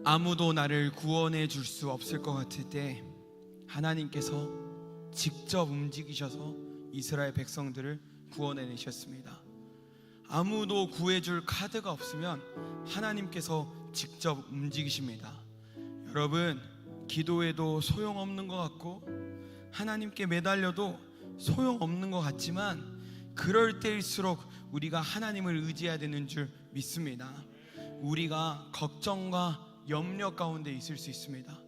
아무도 나를 구원해 줄 수 없을 것 같을 때 하나님께서 직접 움직이셔서 이스라엘 백성들을 구원해내셨습니다. 아무도 구해줄 카드가 없으면 하나님께서 직접 움직이십니다. 여러분, 기도해도 소용없는 것 같고 하나님께 매달려도 소용없는 것 같지만 그럴 때일수록 우리가 하나님을 의지해야 되는 줄 믿습니다. 우리가 걱정과 염려 가운데 있을 수 있습니다.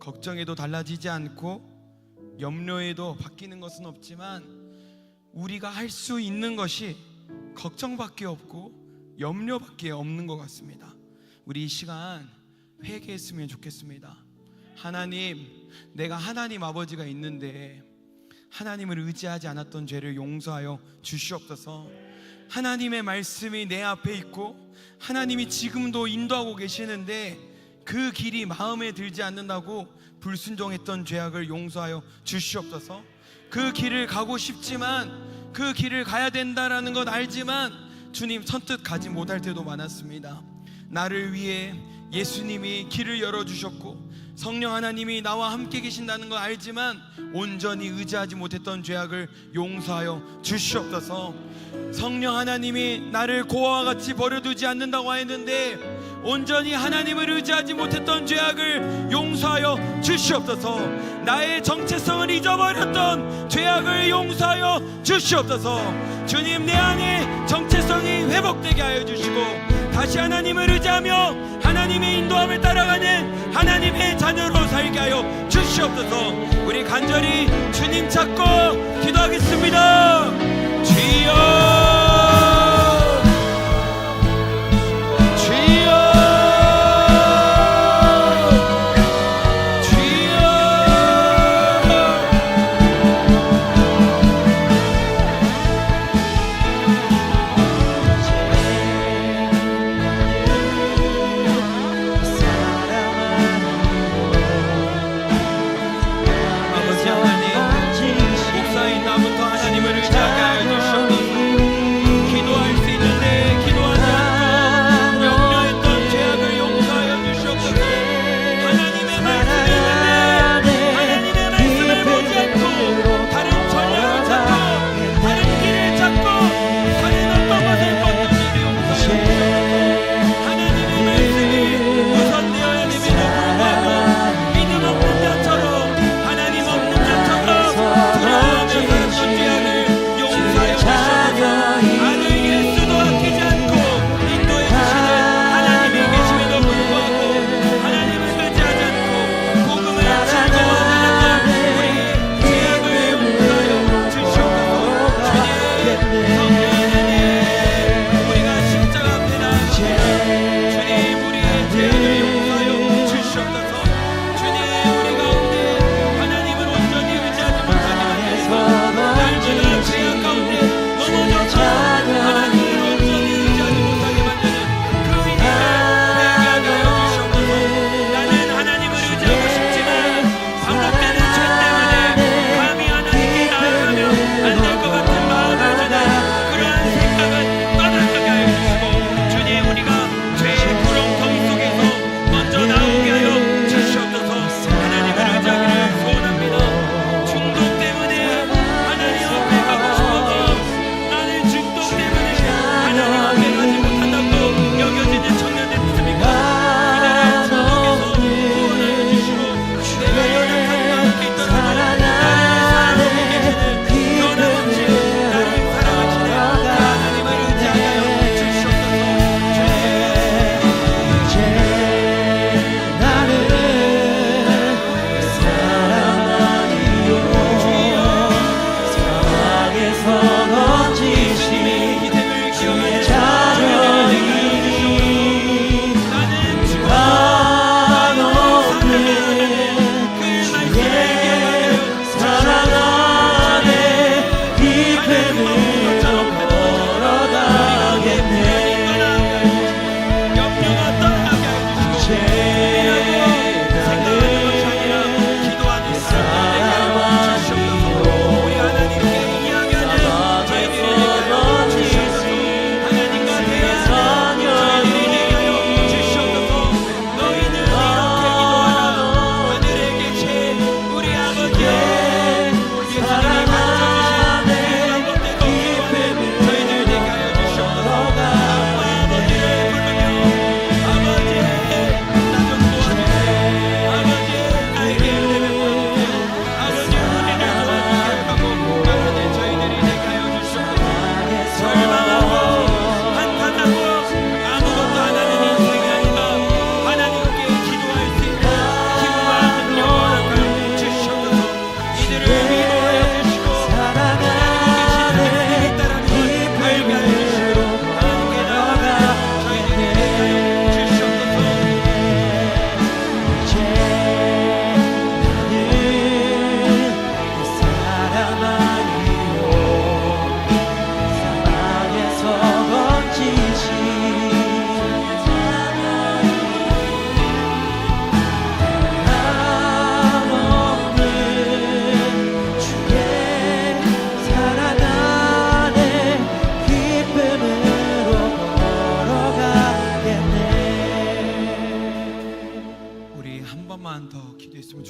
걱정해도 달라지지 않고 염려해도 바뀌는 것은 없지만 우리가 할 수 있는 것이 걱정밖에 없고 염려밖에 없는 것 같습니다. 우리 이 시간 회개했으면 좋겠습니다. 하나님, 내가 하나님 아버지가 있는데 하나님을 의지하지 않았던 죄를 용서하여 주시옵소서. 하나님의 말씀이 내 앞에 있고 하나님이 지금도 인도하고 계시는데 그 길이 마음에 들지 않는다고 불순종했던 죄악을 용서하여 주시옵소서. 그 길을 가고 싶지만 그 길을 가야 된다라는 것 알지만 주님 선뜻 가지 못할 때도 많았습니다. 나를 위해 예수님이 길을 열어주셨고 성령 하나님이 나와 함께 계신다는 걸 알지만 온전히 의지하지 못했던 죄악을 용서하여 주시옵소서. 성령 하나님이 나를 고아와 같이 버려두지 않는다고 했는데 온전히 하나님을 의지하지 못했던 죄악을 용서하여 주시옵소서. 나의 정체성을 잊어버렸던 죄악을 용서하여 주시옵소서. 주님, 내 안에 정체성이 회복되게 하여 주시고 다시 하나님을 의지하며 하나님의 인도함을 따라가는 하나님의 자녀로 살게 하여 주시옵소서. 우리 간절히 주님 찾고 기도하겠습니다. 주여, 목사인 나부터 하나님을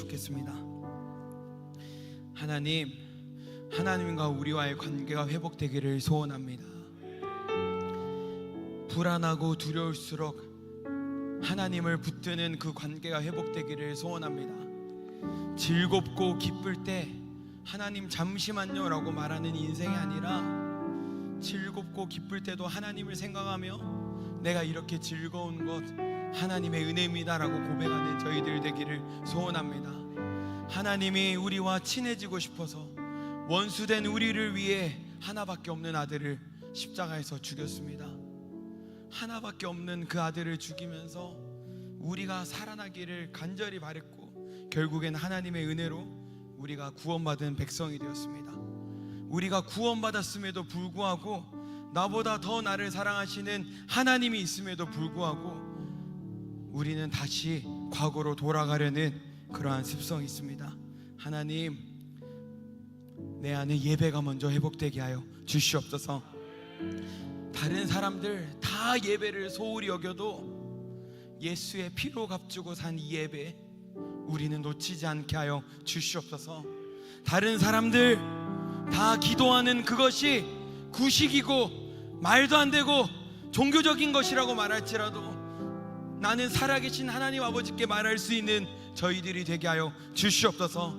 좋겠습니다. 하나님과 우리와의 관계가 회복되기를 소원합니다. 불안하고 두려울수록 하나님을 붙드는 그 관계가 회복되기를 소원합니다. 즐겁고 기쁠 때 하나님 잠시만요 라고 말하는 인생이 아니라, 즐겁고 기쁠 때도 하나님을 생각하며 내가 이렇게 즐거운 것 하나님의 은혜입니다 라고 고백하는 저희들 되기를 소원합니다. 하나님이 우리와 친해지고 싶어서 원수된 우리를 위해 하나밖에 없는 아들을 십자가에서 죽였습니다. 하나밖에 없는 그 아들을 죽이면서 우리가 살아나기를 간절히 바랬고, 결국엔 하나님의 은혜로 우리가 구원받은 백성이 되었습니다. 우리가 구원받았음에도 불구하고 나보다 더 나를 사랑하시는 하나님이 있음에도 불구하고 우리는 다시 과거로 돌아가려는 그러한 습성이 있습니다. 하나님, 내 안에 예배가 먼저 회복되게 하여 주시옵소서. 다른 사람들 다 예배를 소홀히 여겨도 예수의 피로 값주고 산 이 예배 우리는 놓치지 않게 하여 주시옵소서. 다른 사람들 다 기도하는 그것이 구식이고 말도 안 되고 종교적인 것이라고 말할지라도 나는 살아계신 하나님 아버지께 말할 수 있는 저희들이 되게 하여 주시옵소서.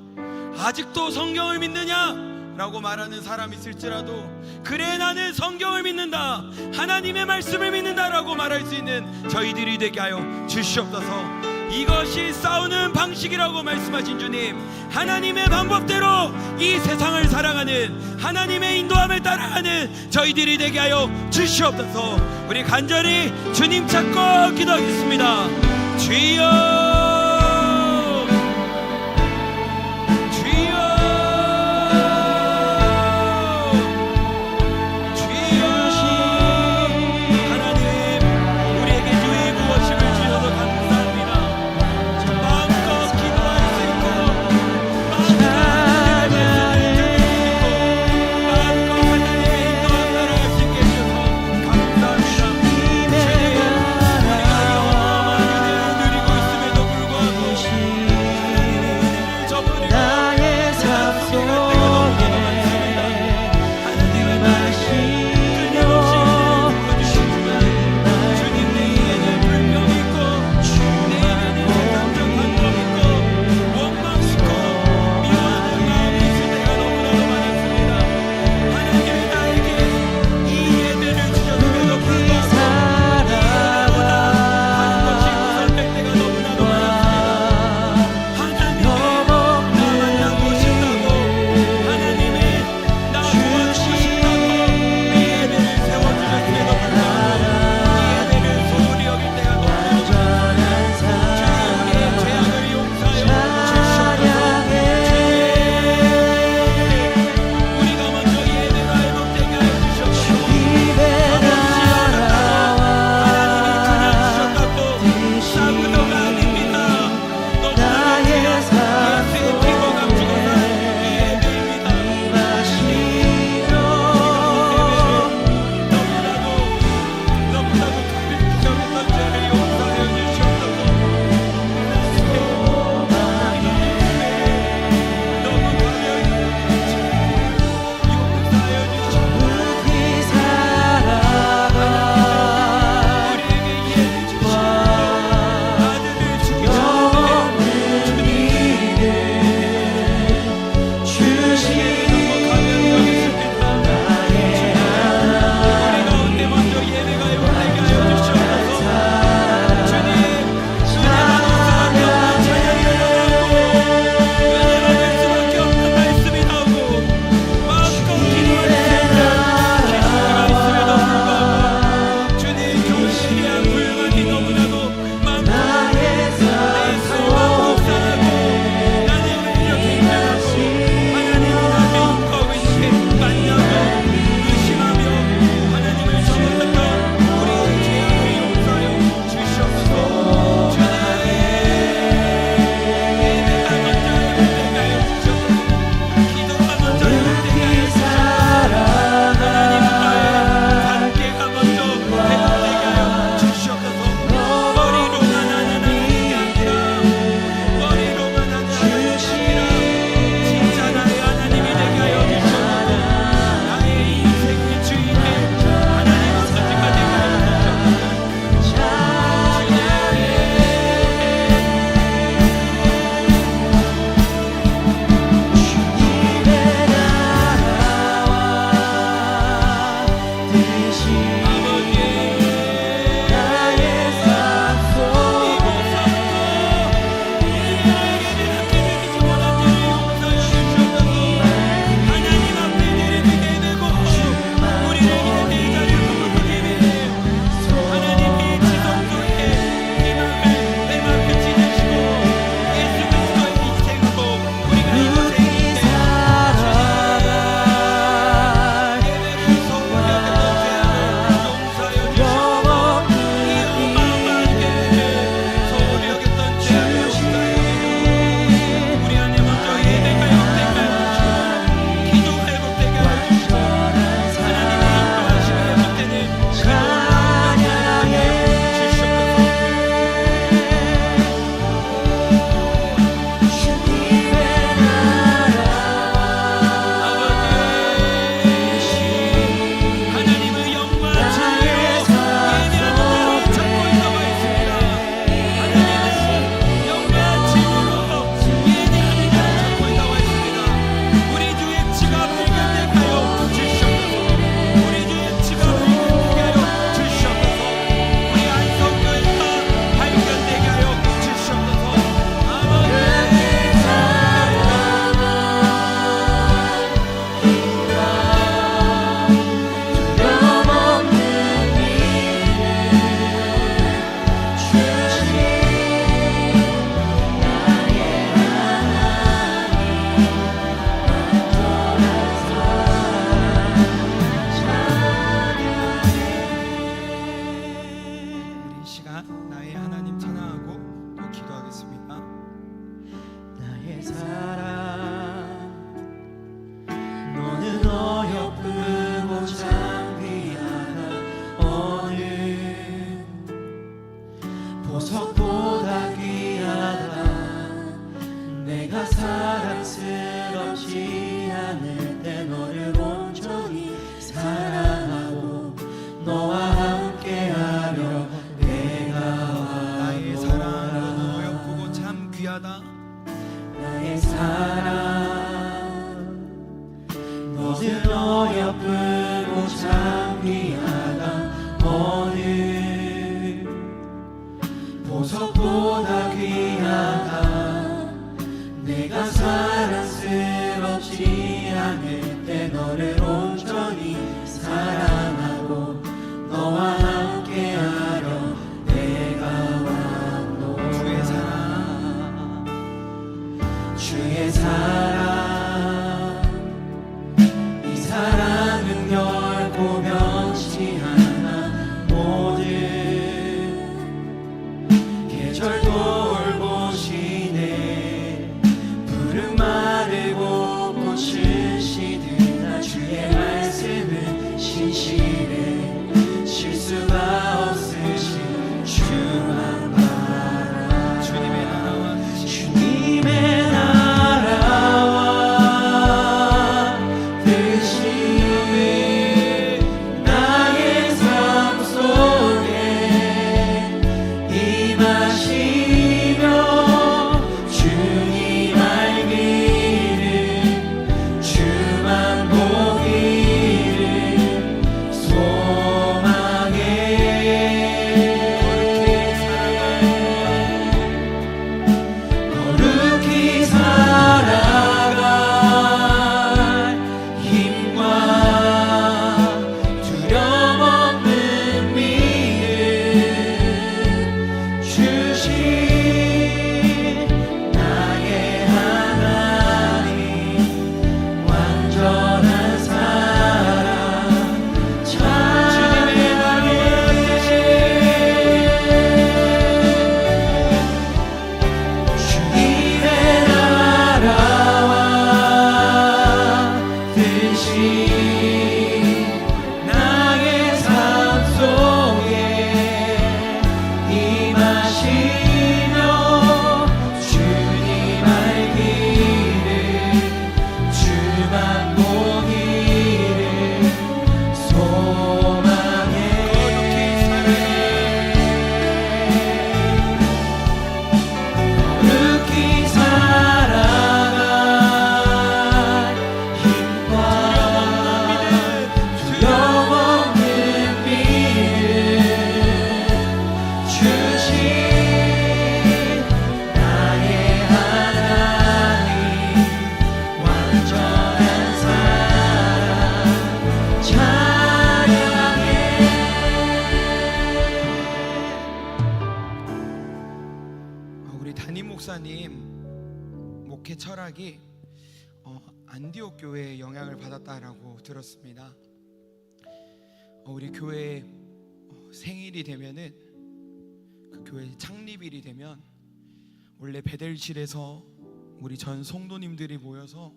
아직도 성경을 믿느냐? 라고 말하는 사람이 있을지라도, 그래 나는 성경을 믿는다, 하나님의 말씀을 믿는다 라고 말할 수 있는 저희들이 되게 하여 주시옵소서. 이것이 싸우는 방식이라고 말씀하신 주님, 하나님의 방법대로 이 세상을 살아가는, 하나님의 인도함을 따라가는 저희들이 되게 하여 주시옵소서. 우리 간절히 주님 찾고 기도하겠습니다. 주여, 사랑 너는 어여쁘고 참 귀하다 어느 보석보다 귀하다 내가 사랑스럽지 않을 때 너를 온전히 사랑하고 너와 함께하려 내가 나의 사랑은 어여쁘고 참 귀하다. 나의 사랑 너는 어여쁘고 참 귀하다 어느 보석보다 귀하다 내가 사랑스럽지 않을 때 너를 온전히 사랑하고 너와 함께하려 내가 왔노라 주의 사랑 주의 사랑 이 사랑은 결코 변치 않아 모든 계절 돌보시네 푸른 마르고 꽃을 시드나 주의 말씀은 신실해 실수가 없으신 주만 바라 주님의 나라와 주님의 나라와 뜻이 나의 삶 속에 임하시며 주님 알기를 주만 보기를 소망해 거룩히 살아갈 힘과 두려움 없는 믿음 주신 나의 하나님 완전한 사랑 주님의 나라와 뜻이 나의 삶 속에 임하시며 주님 알기를 주만 보기를 소망해 거룩히 살아갈 힘과 두려움 없는 믿음 주신 나의 하나님 완전한 사랑 찬양해 우리 담임 목사님 목회 철학이 안디옥 교회의 영향을 받았다라고 들었습니다. 우리 교회 생일이 되면은 그 교회 창립일이 되면 원래 베델실에서 우리 전 성도님들이 모여서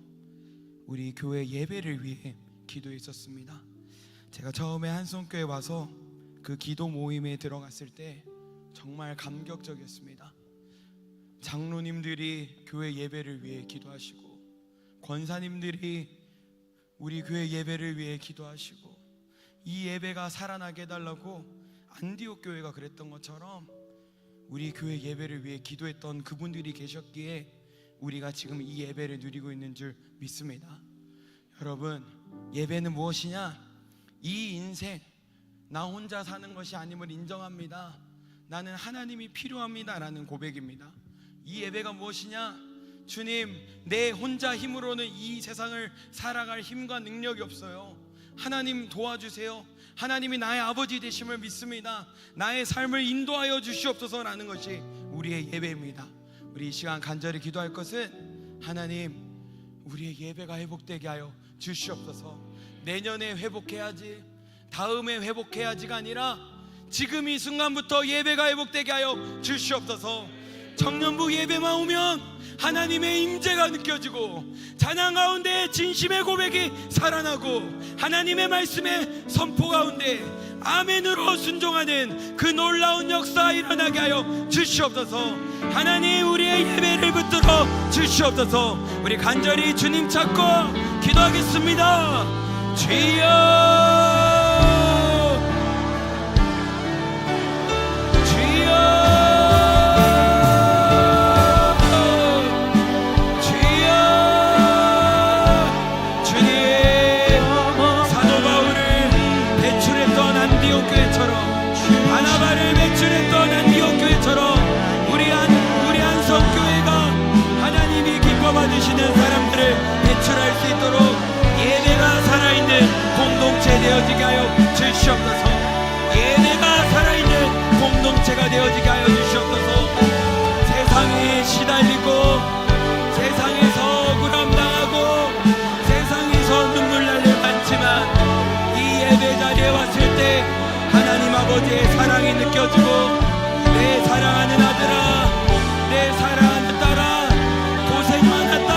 우리 교회 예배를 위해 기도했었습니다. 제가 처음에 한송교회 와서 그 기도 모임에 들어갔을 때 정말 감격적이었습니다. 장로님들이 교회 예배를 위해 기도하시고 권사님들이 우리 교회 예배를 위해 기도하시고 이 예배가 살아나게 해달라고 안디옥 교회가 그랬던 것처럼 우리 교회 예배를 위해 기도했던 그분들이 계셨기에 우리가 지금 이 예배를 누리고 있는 줄 믿습니다. 여러분, 예배는 무엇이냐? 이 인생 나 혼자 사는 것이 아님을 인정합니다. 나는 하나님이 필요합니다 라는 고백입니다. 이 예배가 무엇이냐? 주님, 내 혼자 힘으로는 이 세상을 살아갈 힘과 능력이 없어요. 하나님 도와주세요. 하나님이 나의 아버지 되심을 믿습니다. 나의 삶을 인도하여 주시옵소서라는 것이 우리의 예배입니다. 우리 이 시간 간절히 기도할 것은 하나님, 우리의 예배가 회복되게 하여 주시옵소서. 내년에 회복해야지, 다음에 회복해야지가 아니라 지금 이 순간부터 예배가 회복되게 하여 주시옵소서. 청년부 예배만 오면 하나님의 임재가 느껴지고 찬양 가운데 진심의 고백이 살아나고 하나님의 말씀의 선포 가운데 아멘으로 순종하는 그 놀라운 역사 일어나게 하여 주시옵소서. 하나님, 우리의 예배를 붙들어 주시옵소서. 우리 간절히 주님 찾고 기도하겠습니다. 주여, 바나바를 배출했던 안디옥 교회처럼 우리 안성교회가 하나님이 기뻐 받으시는 사람들을 배출할 수 있도록 예배가 살아있는 공동체 되어지게 하여 주시옵소서. 예배가 살아있는 공동체가 되어지게 하여 주시옵소서. 세상에 시달리고 세상에서 억울함당하고 세상에서 눈물 날 일 많지만 이 예배 자리에 왔을 때 하나님 아버지의 사랑이 느껴지고 내 사랑하는 아들아, 내 사랑하는 딸아, 고생 많았다,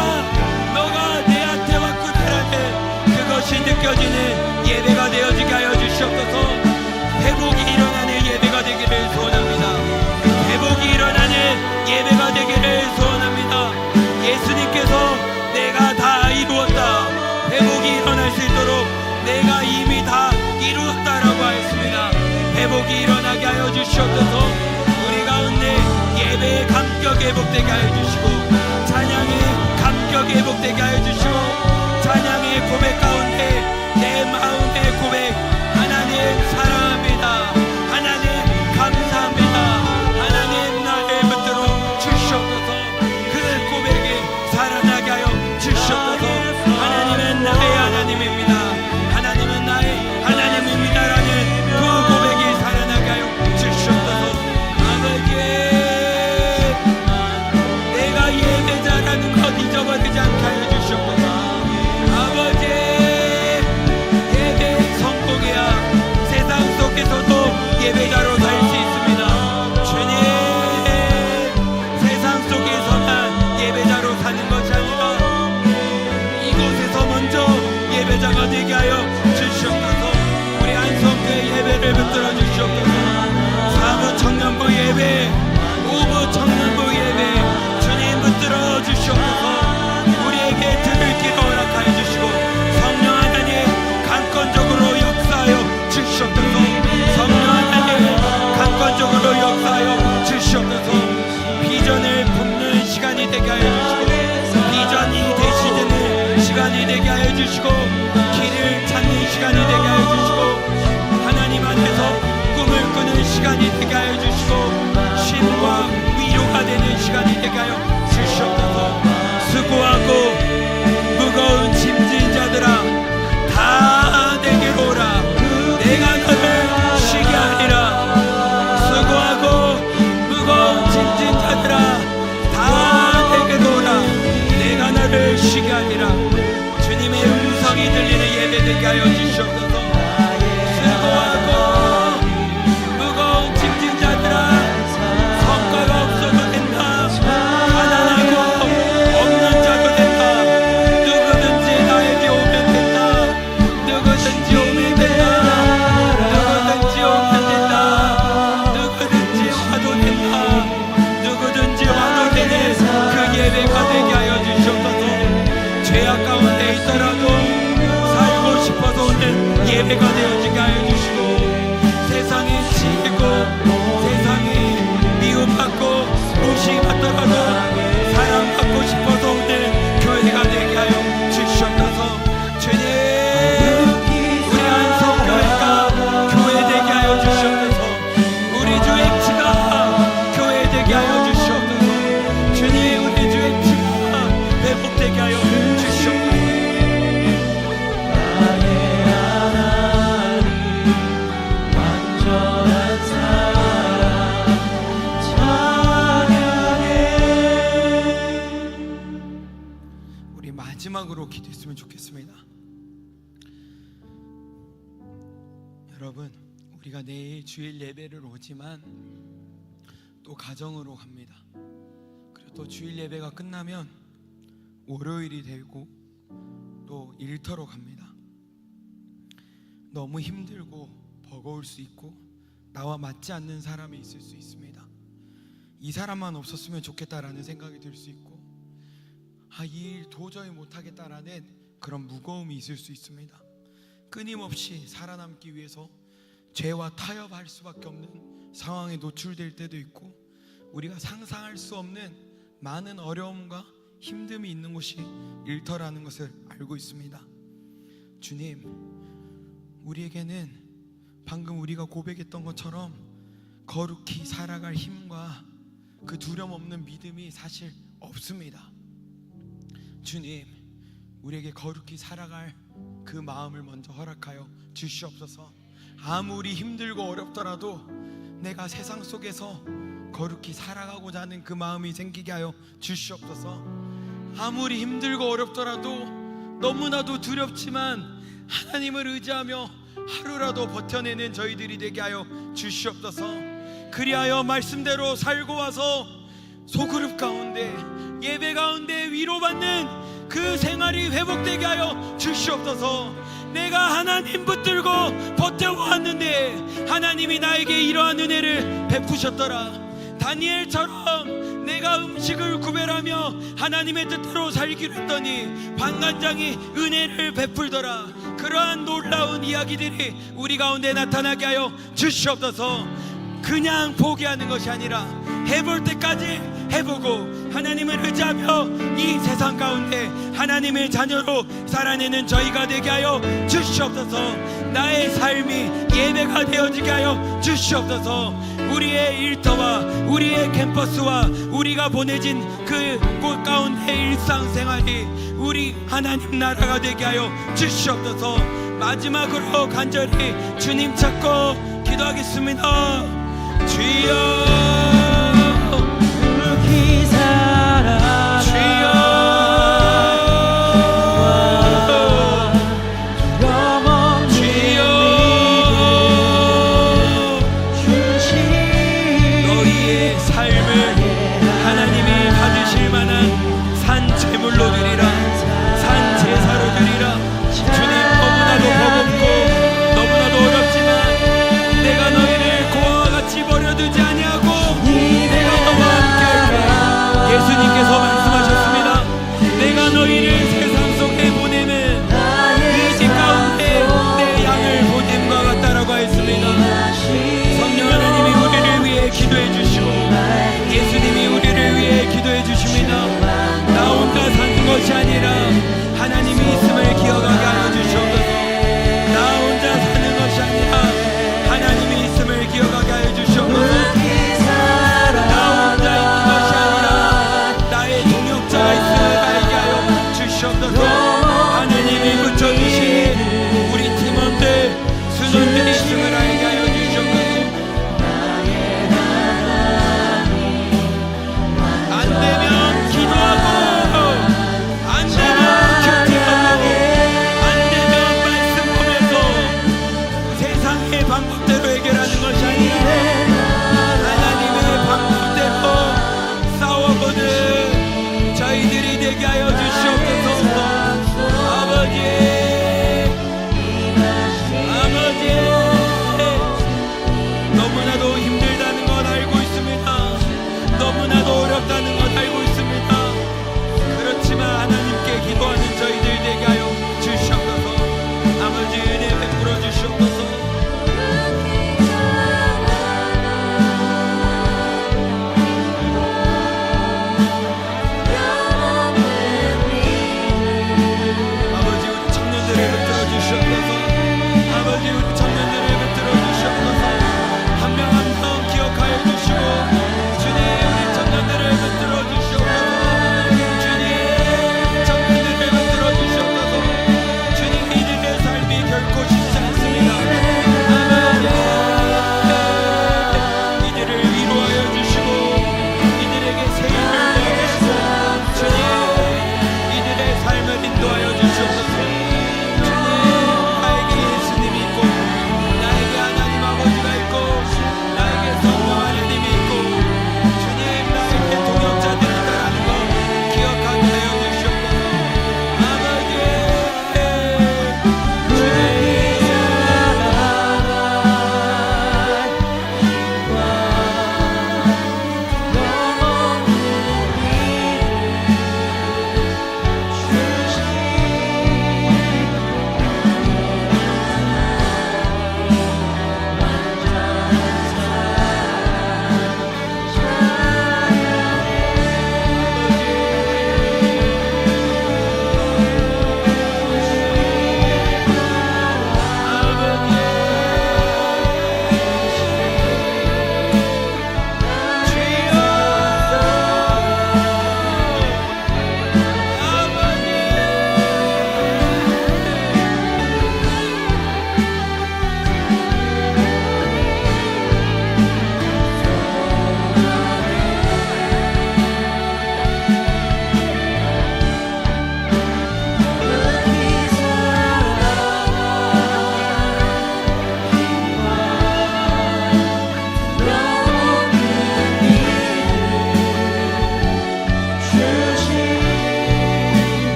너가 내한테 왔구나라는 그것이 느껴지는 예배가 되어지게 하여 주시옵소서. 회복이 일어나는 예배가 되기를 소원합니다. 회복이 일어나는 예배가 되기를 소원합니다. 예수님께서 내가 다 이루었다, 회복이 일어날 수 있도록 내가 이미 다 이루었다라고 하였습니다. 회복이 일어나게 하여 주시옵소서. 우리 가운데 예배의 감격 회복되게 하여 주시고 찬양의 감격 회복되게 하여 주시고 찬양의 고백 가운데 내 마음의 고백, 하나님 사랑합니다, 하나님 감사합니다, 하나님 나를 붙들어 주시옵소서. 그 고백이 살아나게 하여 주시옵소서. 하나님은 나의 하나님입니다, 하나님은 나의 하나님입니다라는 그 고백이 살아나게 하여 주시옵소서. 아버지, 내가 예배자라는 것 잊어버리지 않게 하여 주시옵소서. 아버지, 예배 성공해야 세상 속에서도 예배자로 살 수 있습니다. 주님, 세상 속에서만 예배자로 사는 것이 아니라 이곳에서 먼저 예배자가 되게 하여 주시옵소서. 우리 안성교회 예배를 붙들어 주시옵소서. 사부 청년부 예배, 오부 청년부 예배 주님 붙들어 주시옵소서. 우리에게 들을 기도 허락하여 주시고 성령 하나님 강권적으로 역사하여 주시옵소서. 성령 하나님 강권적으로 역사하여 주시옵소서. 비전을 품는 시간이 되게 하여 주시고 비전이 되시는 시간이 되게 하여 주시고 길을 찾는 시간이 되게 하여 주시고 하나님 안에서 꿈을 꾸는 시간이 되게 하여 주시고 쉼과 위로가 되는 시간이 되게 하여 주시옵소서. 수고하고 무거운 짐진 자들아 다 내게로 오라, 내가 너를 쉬게 하리라. 수고하고 무거운 짐진 자들아 다 내게로 오라, 내가 너를 쉬게 하리라. 주님의 음성이 들리는 예배 되게 하여 주시옵소서. 수고하고 무거운 짐진 자들아 성과가 없어도 된다, 가난하고 없는 자도 된다, 누구든지 나에게 오면 된다, 누구든지 오면 된다, 누구든지 오면 된다, 누구든지 와도 된다, 누구든지 와도 되는 그 예배가 되게 하여 주시옵소서. 죄악 가운데 있더라도 살고 싶어서 오는 예배가 되어지게 하여 주시고 세상에 치이고 세상에 미움받고 무시받더라도 사랑받고 싶어서 오는 교회가 되게 하여 주시옵소서. 주님, 우리 안성교회가 교회 되게 하여 주시옵소서. 우리 주 액치가 교회 되게 하여 주시옵소서. 주님, 우리 주 액치가 회복되게 하여 주시옵소서. 우리 마지막으로 기도했으면 좋겠습니다. 여러분, 우리가 내일 주일 예배를 오지만 또 가정으로 갑니다. 또 주일 예배가 끝나면 월요일이 되고 또 일터로 갑니다. 너무 힘들고 버거울 수 있고 나와 맞지 않는 사람이 있을 수 있습니다. 이 사람만 없었으면 좋겠다라는 생각이 들 수 있고, 이 일 도저히 못하겠다라는 그런 무거움이 있을 수 있습니다. 끊임없이 살아남기 위해서 죄와 타협할 수밖에 없는 상황에 노출될 때도 있고, 우리가 상상할 수 없는 많은 어려움과 힘듦이 있는 곳이 일터라는 것을 알고 있습니다. 주님, 우리에게는 방금 우리가 고백했던 것처럼 거룩히 살아갈 힘과 그 두려움 없는 믿음이 사실 없습니다. 주님, 우리에게 거룩히 살아갈 그 마음을 먼저 허락하여 주시옵소서. 아무리 힘들고 어렵더라도 내가 세상 속에서 거룩히 살아가고자 하는 그 마음이 생기게 하여 주시옵소서. 아무리 힘들고 어렵더라도 너무나도 두렵지만 하나님을 의지하며 하루라도 버텨내는 저희들이 되게 하여 주시옵소서. 그리하여 말씀대로 살고 와서 소그룹 가운데 예배 가운데 위로받는 그 생활이 회복되게 하여 주시옵소서. 내가 하나님 붙들고 버텨왔는데 하나님이 나에게 이러한 은혜를 베푸셨더라. 다니엘처럼 내가 음식을 구별하며 하나님의 뜻대로 살기로 했더니 반관장이 은혜를 베풀더라. 그러한 놀라운 이야기들이 우리 가운데 나타나게 하여 주시옵소서. 그냥 포기하는 것이 아니라 해볼 때까지 해보고 하나님을 의지하며 이 세상 가운데 하나님의 자녀로 살아내는 저희가 되게 하여 주시옵소서. 나의 삶이 예배가 되어지게 하여 주시옵소서. 우리의 일터와 우리의 캠퍼스와 우리가 보내진 그 곳 가운데 일상생활이 우리 하나님 나라가 되게 하여 주시옵소서. 마지막으로 간절히 주님 찾고 기도하겠습니다. 주여, 거룩히 살아가 주여, 두려움 없는 주여, 너희의 삶을 하나님이 받으실 만한 산 제물로 드리라, 산 제사로 드리라. 주님, 너무나도 버겁고 너무나도 어렵지만 내가 너희를 고아와 같이 버려두지 아니하고 내가 너와 함께할 거야. 예수님께서 말씀하셨습니다. 내가 너희를 세상 속에 보내는 이 집 가운데 내 양을 보냄과 같다라고 했습니다. 성령 하나님이 우리를 위해 기도해 주시고 예수님이 우리를 위해 기도해 주십니다. 나 혼자 사는 것이 아니라 하나님이 있음을 기억하게 하여 주시옵소서. 나 혼자 사는 것이 아니라 하나님이 있음을 기억하게 하여 주시옵소서. 나 혼자 있는 것이 아니라 나의 동역자가 있음을 알게 하여 주시옵소서. 하나님이 붙여주신 우리 팀원들, 수전들이 있음을 알게 하여 주시옵소서. 안 되면 기도하고, 안 되면 격려하고, 안 되면 말씀 보면서 세상의 방법대로 해결하는 것이 아니라 하나님의 방법대로 싸워보는 저희들이 되게 하여 주시옵소서. 아버지, 아버지, 너무나도 힘들다는 걸 알고 있습니다. 너무나도 어렵다는 걸 알고 있습니다. 그렇지만 하나님께 기도하는 저희들 되게 하여 주시옵소서. 아버지, 은혜 베풀어 주시옵소서. 아버지, 우리 청년들을 붙들어 주시옵소서. 아버지, 우리 청년들을 붙들어 주시옵소서. 한 명 한 명 기억하여 주시고 주님, 우리 청년들을 붙들어 주시옵소서. 주님, 청년들을 붙들어 주시옵소서. 주님, 이들의 삶이 결코 쉽지 않습니다. 아버지, 이들을 위로하여 주시고 이들에게 새 힘을 내주시고 주님, 이들의 삶을 인도하여 주시옵소서. 주님, 나에게 예수님이 있고 나에게 하나님 아버지가 있고 나에게 성령 하나님이 있고 주님, 나에게 동역자들이 있다라는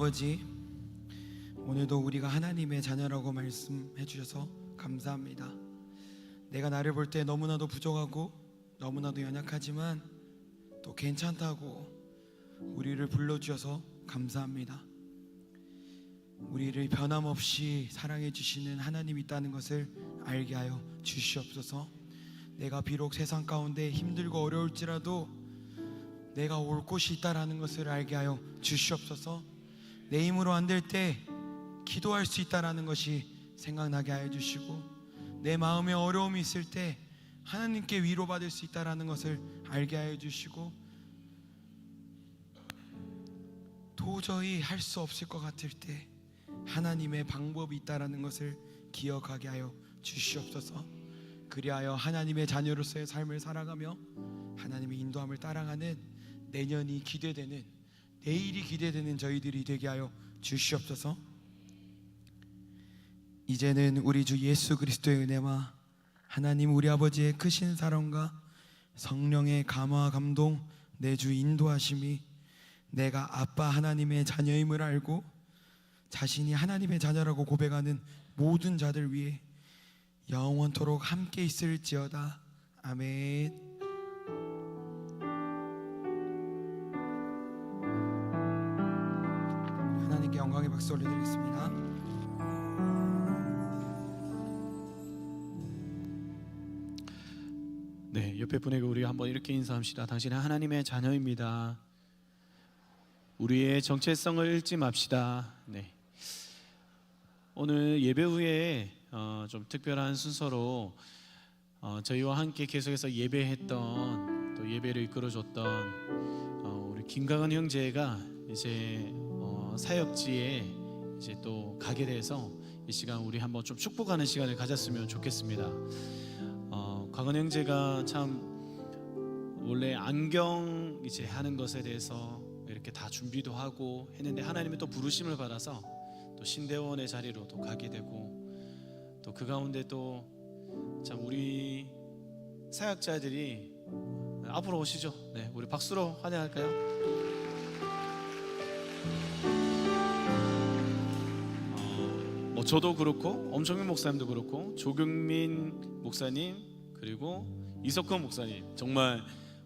아버지, 오늘도 우리가 하나님의 자녀라고 말씀해 주셔서 감사합니다. 내가 나를 볼 때 너무나도 부족하고 너무나도 연약하지만 또 괜찮다고 우리를 불러주셔서 감사합니다. 우리를 변함없이 사랑해 주시는 하나님이 있다는 것을 알게 하여 주시옵소서. 내가 비록 세상 가운데 힘들고 어려울지라도 내가 올 곳이 있다라는 것을 알게 하여 주시옵소서. 내 힘으로 안 될 때 기도할 수 있다라는 것이 생각나게 하여 주시고, 내 마음에 어려움이 있을 때 하나님께 위로받을 수 있다라는 것을 알게 하여 주시고, 도저히 할 수 없을 것 같을 때 하나님의 방법이 있다라는 것을 기억하게 하여 주시옵소서. 그리하여 하나님의 자녀로서의 삶을 살아가며 하나님의 인도함을 따라가는 내년이 기대되는, 내일이 기대되는 저희들이 되게 하여 주시옵소서. 이제는 우리 주 예수 그리스도의 은혜와 하나님 우리 아버지의 크신 사랑과 성령의 감화 감동, 내 주 인도하심이 내가 아빠 하나님의 자녀임을 알고 자신이 하나님의 자녀라고 고백하는 모든 자들 위해 영원토록 함께 있을지어다. 아멘. 하나님께 영광의 박수 올려드리겠습니다. 네, 옆에 분에게 우리 한번 이렇게 인사합시다. 당신은 하나님의 자녀입니다. 우리의 정체성을 잃지 맙시다. 네. 오늘 예배 후에 좀 특별한 순서로 저희와 함께 계속해서 예배했던, 또 예배를 이끌어줬던 우리 김강은 형제가 이제 사역지에 이제 또 가게 돼서 이 시간 우리 한번 좀 축복하는 시간을 가졌으면 좋겠습니다. 강은 형제가 참 원래 안경 이제 하는 것에 대해서 이렇게 다 준비도 하고 했는데 하나님의 또 부르심을 받아서 또 신대원의 자리로 또 가게 되고, 또 그 가운데 또 참 우리 사역자들이 앞으로 오시죠. 네, 우리 박수로 환영할까요? 뭐 저도 그렇고 엄청민 목사님도 그렇고 조경민 목사님 그리고 이석훈 목사님 정말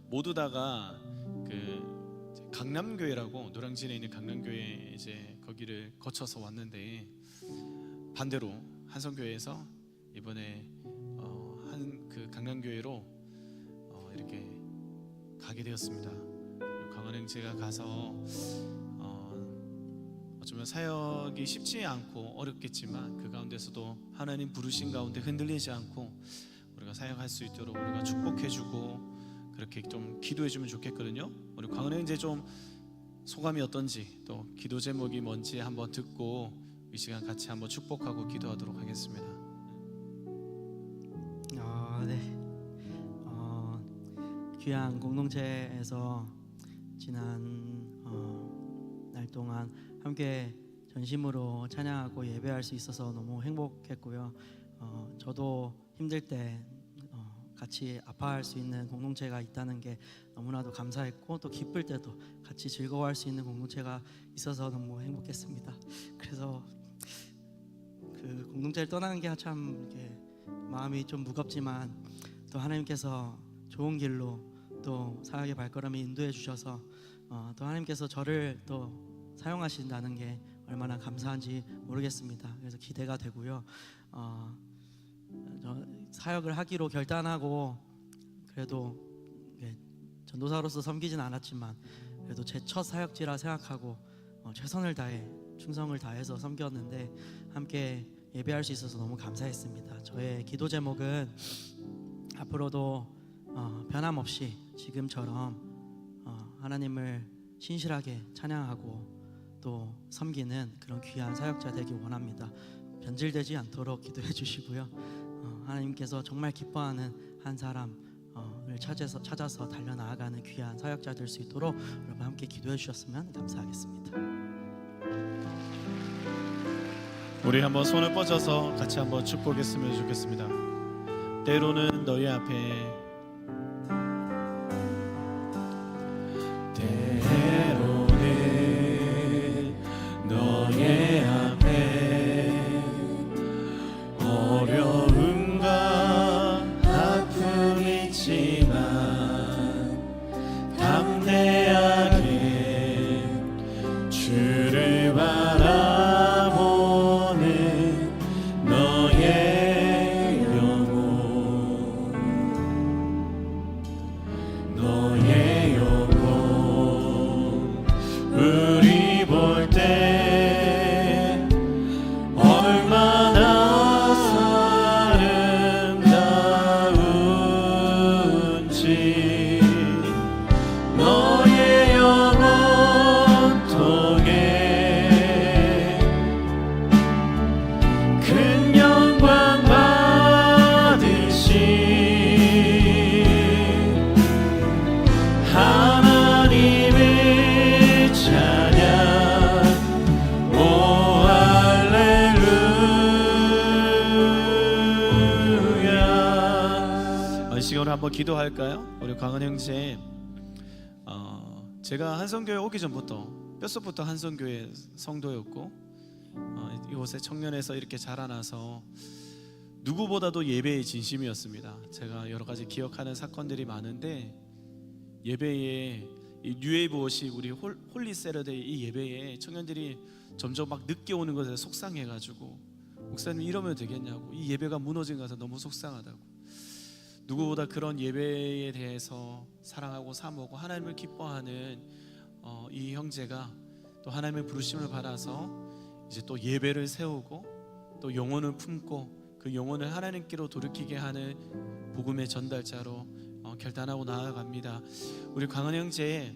모두 다가 그 강남교회라고 노량진에 있는 강남교회 이제 거기를 거쳐서 왔는데, 반대로 한성교회에서 이번에 한 그 강남교회로 이렇게 가게 되었습니다. 강은행 제가 가서 어쩌면 사역이 쉽지 않고 어렵겠지만 그 가운데서도 하나님 부르신 가운데 흔들리지 않고 우리가 사역할 수 있도록 우리가 축복해주고 그렇게 좀 기도해주면 좋겠거든요. 우리 강은행 이제 좀 소감이 어떤지 또 기도 제목이 뭔지 한번 듣고 이 시간 같이 한번 축복하고 기도하도록 하겠습니다. 네. 귀한 공동체에서 지난 날 동안 함께 전심으로 찬양하고 예배할 수 있어서 너무 행복했고요. 저도 힘들 때 같이 아파할 수 있는 공동체가 있다는 게 너무나도 감사했고, 또 기쁠 때도 같이 즐거워할 수 있는 공동체가 있어서 너무 행복했습니다. 그래서 그 공동체를 떠나는 게 참 이렇게 마음이 좀 무겁지만 또 하나님께서 좋은 길로 또 사역의 발걸음을 인도해 주셔서 또 하나님께서 저를 또 사용하신다는 게 얼마나 감사한지 모르겠습니다. 그래서 기대가 되고요. 사역을 하기로 결단하고 그래도 전도사로서 섬기진 않았지만 그래도 제 첫 사역지라 생각하고 최선을 다해 충성을 다해서 섬겼는데 함께 예배할 수 있어서 너무 감사했습니다. 저의 기도 제목은 앞으로도 변함없이 지금처럼 하나님을 신실하게 찬양하고 또 섬기는 그런 귀한 사역자 되기 원합니다. 변질되지 않도록 기도해 주시고요. 하나님께서 정말 기뻐하는 한 사람을 찾아서 달려나아가는 귀한 사역자 될 수 있도록 여러분 함께 기도해 주셨으면 감사하겠습니다. 우리 한번 손을 뻗어서 같이 한번 축복했으면 좋겠습니다. 때로는 너희 앞에, 때로는 영혼을 한번 기도할까요? 우리 광은 형제, 제가 한성교회 오기 전부터 뼛속부터 한성교회 성도였고 이곳에 청년에서 이렇게 자라나서 누구보다도 예배의 진심이었습니다. 제가 여러 가지 기억하는 사건들이 많은데 예배에 이 뉴웨이브 워십 우리 홀리 세러데이 이 예배에 청년들이 점점 막 늦게 오는 것에 속상해가지고 목사님 이러면 되겠냐고, 이 예배가 무너진 것에 너무 속상하다고, 누구보다 그런 예배에 대해서 사랑하고 사모하고 하나님을 기뻐하는 이 형제가 또 하나님의 부르심을 받아서 이제 또 예배를 세우고 또 영혼을 품고 그 영혼을 하나님께로 돌이키게 하는 복음의 전달자로 결단하고 나아갑니다. 우리 광은 형제,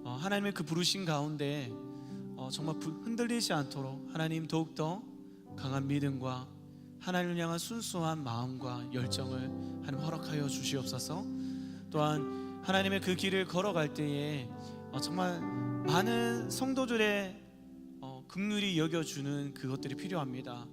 하나님의 그 부르심 가운데 정말 흔들리지 않도록 하나님 더욱더 강한 믿음과 하나님을 향한 순수한 마음과 열정을 하나님 허락하여 주시옵소서. 또한 하나님의 그 길을 걸어갈 때에 정말 많은 성도들의 긍휼히 여겨주는 그것들이 필요합니다.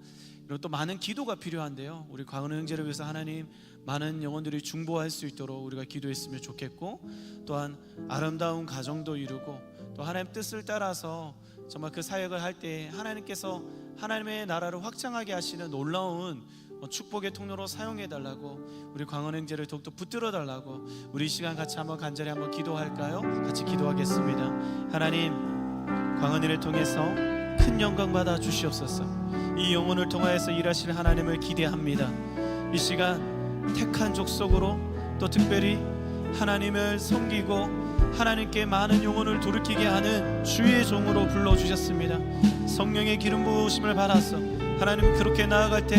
그리고 또 많은 기도가 필요한데요, 우리 광은 형제를 위해서 하나님 많은 영혼들이 중보할 수 있도록 우리가 기도했으면 좋겠고, 또한 아름다운 가정도 이루고 또 하나님 뜻을 따라서 정말 그 사역을 할 때 하나님께서 하나님의 나라를 확장하게 하시는 놀라운 축복의 통로로 사용해 달라고, 우리 광은 형제를 더욱더 붙들어 달라고 우리 이 시간 같이 한번 간절히 한번 기도할까요? 같이 기도하겠습니다. 하나님, 광은이를 통해서 큰 영광 받아 주시옵소서. 이 영혼을 통하여서 일하실 하나님을 기대합니다. 이 시간 택한 족속으로 또 특별히 하나님을 섬기고 하나님께 많은 영혼을 돌이키게 하는 주의 종으로 불러주셨습니다. 성령의 기름 부으심을 받아서 하나님 그렇게 나아갈 때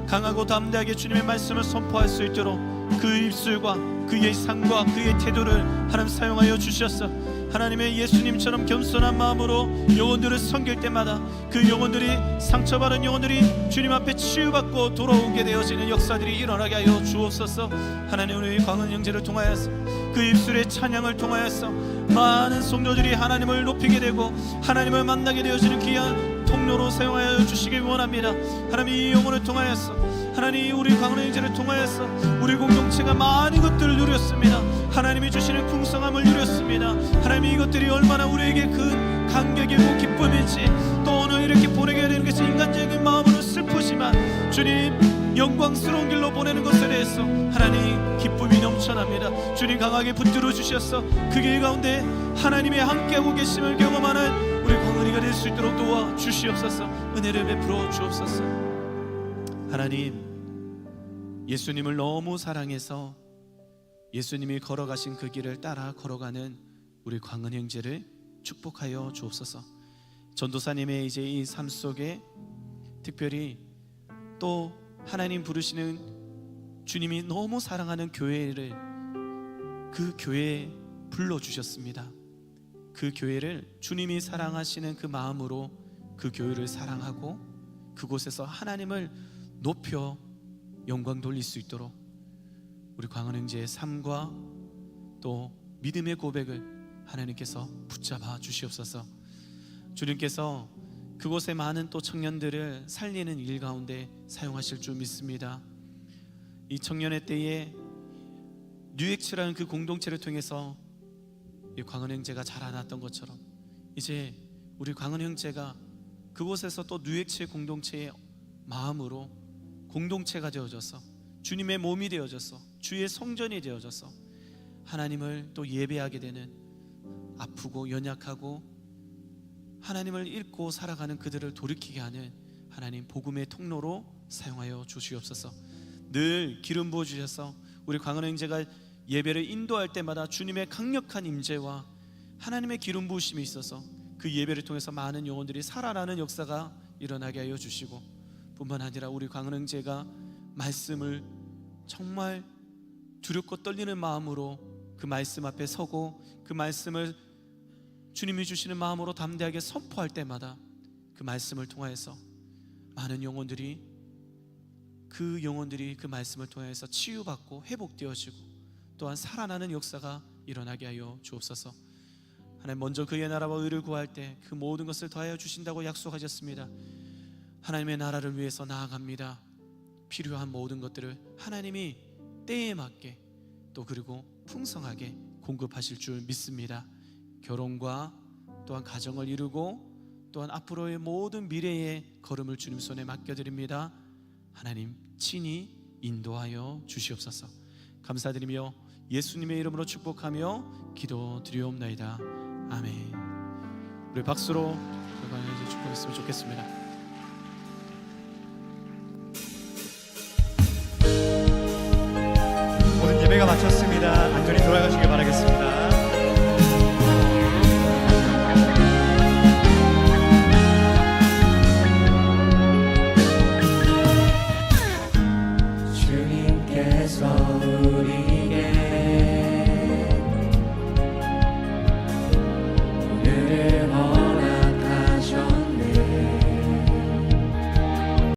강하고 담대하게 주님의 말씀을 선포할 수 있도록 그 입술과 그의 삶과 그의 태도를 하나님 사용하여 주셨어. 하나님의 예수님처럼 겸손한 마음으로 영혼들을 섬길 때마다 그 영혼들이, 상처받은 영혼들이 주님 앞에 치유받고 돌아오게 되어지는 역사들이 일어나게 하여 주옵소서. 하나님, 우리 광은 형제를 통하여서 그 입술의 찬양을 통하여서 많은 성도들이 하나님을 높이게 되고 하나님을 만나게 되어지는 귀한 통로로 사용하여 주시길 원합니다. 하나님, 이 영혼을 통하여서 하나님, 우리 광은 형제를 통하여서 우리 공동체가 많은 것들을 누렸습니다. 하나님이 주시는 풍성함을 누렸습니다. 하나님, 이것들이 얼마나 우리에게 큰 감격이고 기쁨인지, 또 오늘 이렇게 보내게 되는 것이 인간적인 마음으로 슬프지만 주님 영광스러운 길로 보내는 것에 대해서 하나님 기쁨이 넘쳐납니다. 주님 강하게 붙들어 주셔서 그 길 가운데 하나님의 함께하고 계심을 경험하는 우리 광은이가 될 수 있도록 도와 주시옵소서. 은혜를 베풀어 주옵소서. 하나님, 예수님을 너무 사랑해서 예수님이 걸어가신 그 길을 따라 걸어가는 우리 광은 형제를 축복하여 주옵소서. 전도사님의 이제 이 삶 속에 특별히 또 하나님 부르시는 주님이 너무 사랑하는 교회를, 그 교회에 불러주셨습니다. 그 교회를 주님이 사랑하시는 그 마음으로 그 교회를 사랑하고 그곳에서 하나님을 높여 영광 돌릴 수 있도록 우리 광은 형제의 삶과 또 믿음의 고백을 하나님께서 붙잡아 주시옵소서. 주님께서 그곳에 많은 또 청년들을 살리는 일 가운데 사용하실 줄 믿습니다. 이 청년의 때에 뉴엑스라는 그 공동체를 통해서 이 광은 형제가 자라났던 것처럼 이제 우리 광은 형제가 그곳에서 또 뉴엑스의 공동체의 마음으로 공동체가 되어져서 주님의 몸이 되어져서 주의 성전이 되어져서 하나님을 또 예배하게 되는, 아프고 연약하고 하나님을 잃고 살아가는 그들을 돌이키게 하는 하나님 복음의 통로로 사용하여 주시옵소서. 늘 기름 부어 주셔서 우리 광은 형제가 예배를 인도할 때마다 주님의 강력한 임재와 하나님의 기름 부으심이 있어서 그 예배를 통해서 많은 영혼들이 살아나는 역사가 일어나게 하여 주시고, 뿐만 아니라 우리 광은 형제가 말씀을 정말 두렵고 떨리는 마음으로 그 말씀 앞에 서고 그 말씀을 주님이 주시는 마음으로 담대하게 선포할 때마다 그 말씀을 통하여서 많은 영혼들이 그 말씀을 통해서 치유받고 회복되어지고 또한 살아나는 역사가 일어나게 하여 주옵소서. 하나님, 먼저 그의 나라와 의를 구할 때 그 모든 것을 더하여 주신다고 약속하셨습니다. 하나님의 나라를 위해서 나아갑니다. 필요한 모든 것들을 하나님이 때에 맞게 또 그리고 풍성하게 공급하실 줄 믿습니다. 결혼과 또한 가정을 이루고 또한 앞으로의 모든 미래의 걸음을 주님 손에 맡겨드립니다. 하나님 친히 인도하여 주시옵소서. 감사드리며 예수님의 이름으로 축복하며 기도드리옵나이다. 아멘. 우리 박수로 이제 축복했으면 좋겠습니다. 모든 예배가 마쳤습니다. 안전히 돌아가시길 바라겠습니다. 주님께서